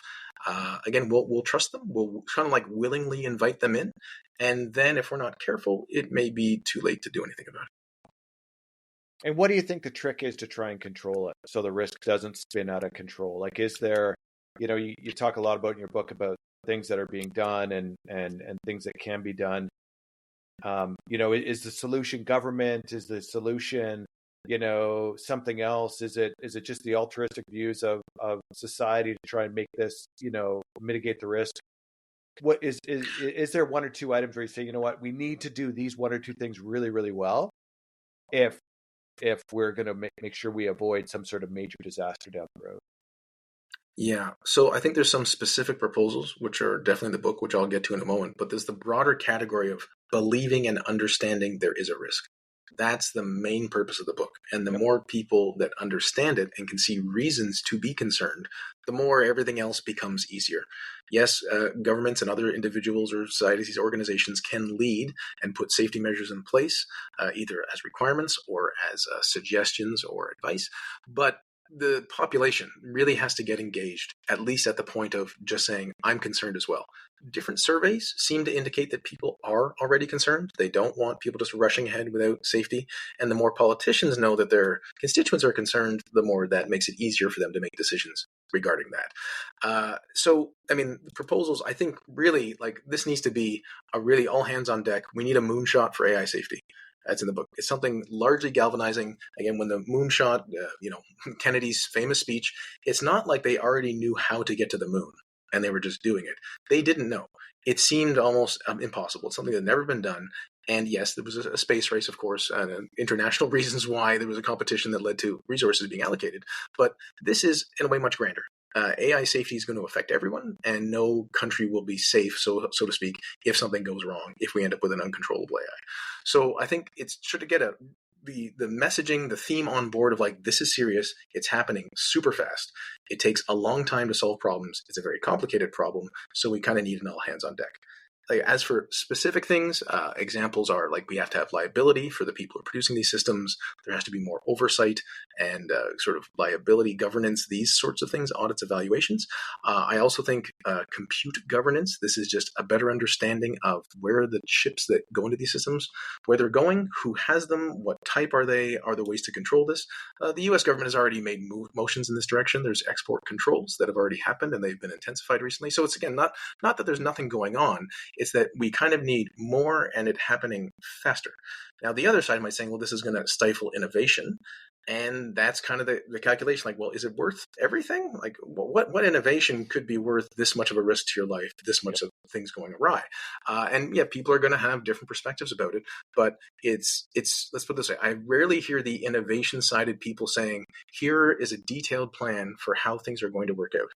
Again, we'll trust them. We'll kind of willingly invite them in. And then if we're not careful, it may be too late to do anything about it. And what do you think the trick is to try and control it so the risk doesn't spin out of control? Like, is there, you talk a lot about in your book about things that are being done and things that can be done. Is the solution government? Is the solution, something else? Is it just the altruistic views of society to try and make this, mitigate the risk? what is there one or two items where you say, you know what, we need to do these one or two things really, really well if we're going to make sure we avoid some sort of major disaster down the road? Yeah, so I think there's some specific proposals, which are definitely in the book, which I'll get to in a moment, but there's the broader category of believing and understanding there is a risk. That's the main purpose of the book. And the more people that understand it and can see reasons to be concerned, the more everything else becomes easier. Yes, governments and other individuals or societies, organizations can lead and put safety measures in place, either as requirements or as suggestions or advice. But the population really has to get engaged, at least at the point of just saying, I'm concerned as well. Different surveys seem to indicate that people are already concerned. They don't want people just rushing ahead without safety. And the more politicians know that their constituents are concerned, the more that makes it easier for them to make decisions regarding that. Proposals, I think really, like, this needs to be a really all hands on deck. We need a moonshot for AI safety. That's in the book. It's something largely galvanizing. Again, when the moonshot, Kennedy's famous speech, it's not like they already knew how to get to the moon and they were just doing it. They didn't know. It seemed almost impossible. It's something that had never been done. And yes, there was a space race, of course, and international reasons why there was a competition that led to resources being allocated. But this is, in a way, much grander. AI safety is going to affect everyone, and no country will be safe, so to speak, if something goes wrong, if we end up with an uncontrollable AI. So I think it's sure to get the messaging, the theme on board of, like, this is serious, it's happening super fast. It takes a long time to solve problems. It's a very complicated problem, so we kind of need an all hands on deck. Like, as for specific things, examples are, like, we have to have liability for the people who are producing these systems. There has to be more oversight and sort of liability governance, these sorts of things, audits, evaluations. I also think compute governance. This is just a better understanding of where the chips that go into these systems, where they're going, who has them, what type are they, are there ways to control this? The US government has already made motions in this direction. There's export controls that have already happened, and they've been intensified recently. So it's, again, not that there's nothing going on. It's that we kind of need more and it happening faster. Now, the other side might say, well, this is going to stifle innovation. And that's kind of the calculation. Like, well, is it worth everything? Like, what innovation could be worth this much of a risk to your life, this much of things going awry? And yeah, people are going to have different perspectives about it. But it's let's put it this way. I rarely hear the innovation-sided people saying, here is a detailed plan for how things are going to work out.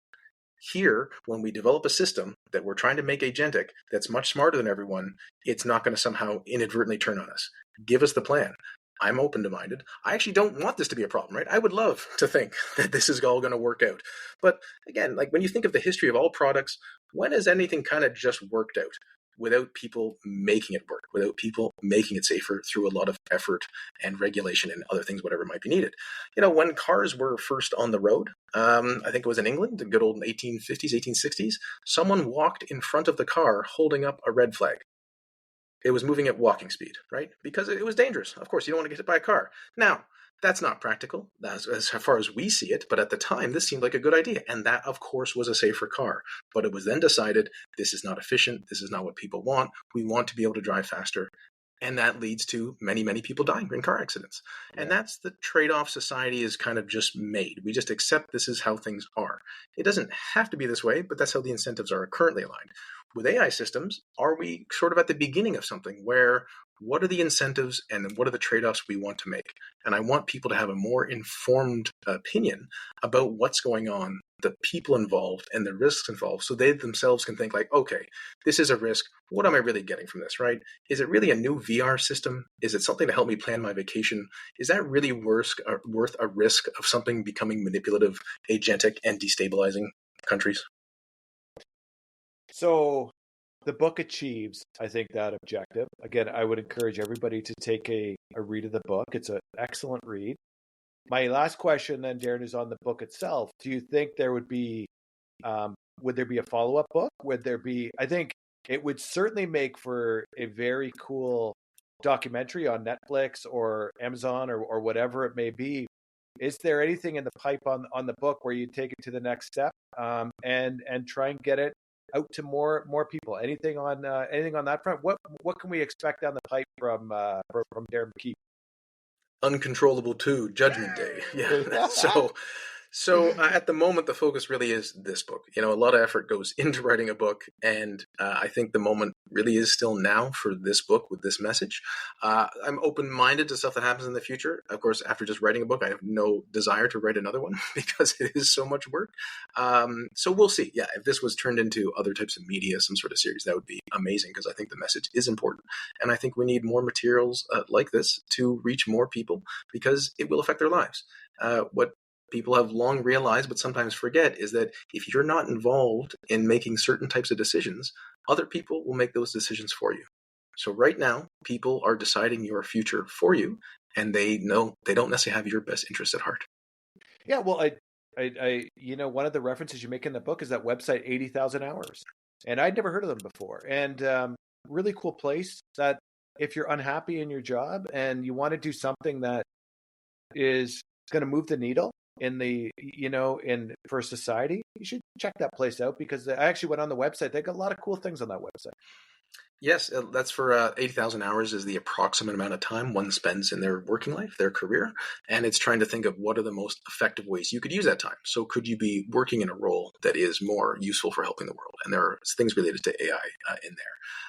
Here, when we develop a system that we're trying to make agentic that's much smarter than everyone, it's not going to somehow inadvertently turn on us. Give us the plan. I'm open-minded. I actually don't want this to be a problem, right? I would love to think that this is all going to work out. But again, like, when you think of the history of all products, when has anything kind of just worked out without people making it work, without people making it safer through a lot of effort and regulation and other things, whatever might be needed? When cars were first on the road, I think it was in England, the good old 1850s, 1860s, someone walked in front of the car holding up a red flag. It was moving at walking speed, right? Because it was dangerous. Of course, you don't want to get hit by a car. Now, that's not practical as far as we see it, but at the time, this seemed like a good idea. And that, of course, was a safer car. But it was then decided, this is not efficient. This is not what people want. We want to be able to drive faster. And that leads to many, many people dying in car accidents. Yeah. And that's the trade-off society is kind of just made. We just accept this is how things are. It doesn't have to be this way, but that's how the incentives are currently aligned. With AI systems, are we sort of at the beginning of something where what are the incentives and what are the trade-offs we want to make? And I want people to have a more informed opinion about what's going on, the people involved and the risks involved, so they themselves can think, like, okay, this is a risk. What am I really getting from this, right? Is it really a new VR system? Is it something to help me plan my vacation? Is that really worth a risk of something becoming manipulative, agentic, and destabilizing countries? So the book achieves, I think, that objective. Again, I would encourage everybody to take a read of the book. It's an excellent read. My last question then, Darren, is on the book itself. Do you think there would be a follow-up book? I think it would certainly make for a very cool documentary on Netflix or Amazon or whatever it may be. Is there anything in the pipe on the book where you take it to the next step and try and get it out to more people? Anything on that front? What can we expect down the pipe from Darren McKee? Uncontrollable 2, Judgment Day. Yeah. So at the moment, the focus really is this book. A lot of effort goes into writing a book, and I think the moment really is still now for this book with this message. I'm open-minded to stuff that happens in the future. Of course, after just writing a book, I have no desire to write another one because it is so much work. So we'll see. Yeah, if this was turned into other types of media, some sort of series, that would be amazing because I think the message is important, and I think we need more materials like this to reach more people because it will affect their lives. What people have long realized but sometimes forget is that if you're not involved in making certain types of decisions, other people will make those decisions for you. So right now, people are deciding your future for you, and they know they don't necessarily have your best interest at heart. Yeah, well, one of the references you make in the book is that website 80,000 hours, and I'd never heard of them before. And really cool place that if you're unhappy in your job and you want to do something that is going to move the needle in for society, you should check that place out because I actually went on the website. They got a lot of cool things on that website. Yes, that's for 80,000 hours is the approximate amount of time one spends in their working life, their career. And it's trying to think of what are the most effective ways you could use that time. So could you be working in a role that is more useful for helping the world? And there are things related to AI in there.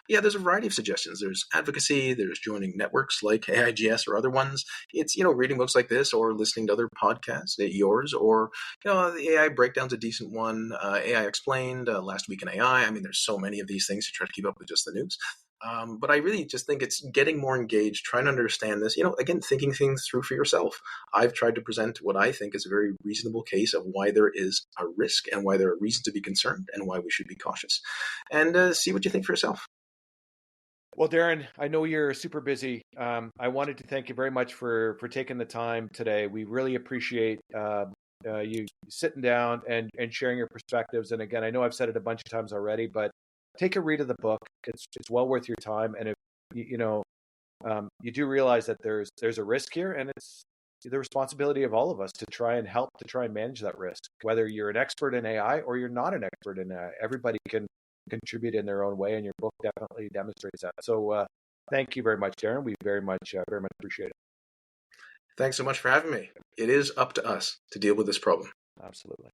Yeah, there's a variety of suggestions. There's advocacy, there's joining networks like AIGS or other ones. It's, reading books like this or listening to other podcasts, yours, or, the AI Breakdown's a decent one. AI Explained, Last Week in AI. I mean, there's so many of these things to try to keep up with just the news. But I really just think it's getting more engaged, trying to understand this, again, thinking things through for yourself. I've tried to present what I think is a very reasonable case of why there is a risk and why there are reasons to be concerned and why we should be cautious. And see what you think for yourself. Well, Darren, I know you're super busy. I wanted to thank you very much for taking the time today. We really appreciate you sitting down and sharing your perspectives. And again, I know I've said it a bunch of times already, but take a read of the book. It's well worth your time. And if you do realize that there's a risk here, and it's the responsibility of all of us to try and help to try and manage that risk. Whether you're an expert in AI or you're not an expert in AI, everybody can contribute in their own way, and your book definitely demonstrates that. So, thank you very much, Darren. We very much appreciate it. Thanks so much for having me. It is up to us to deal with this problem. Absolutely.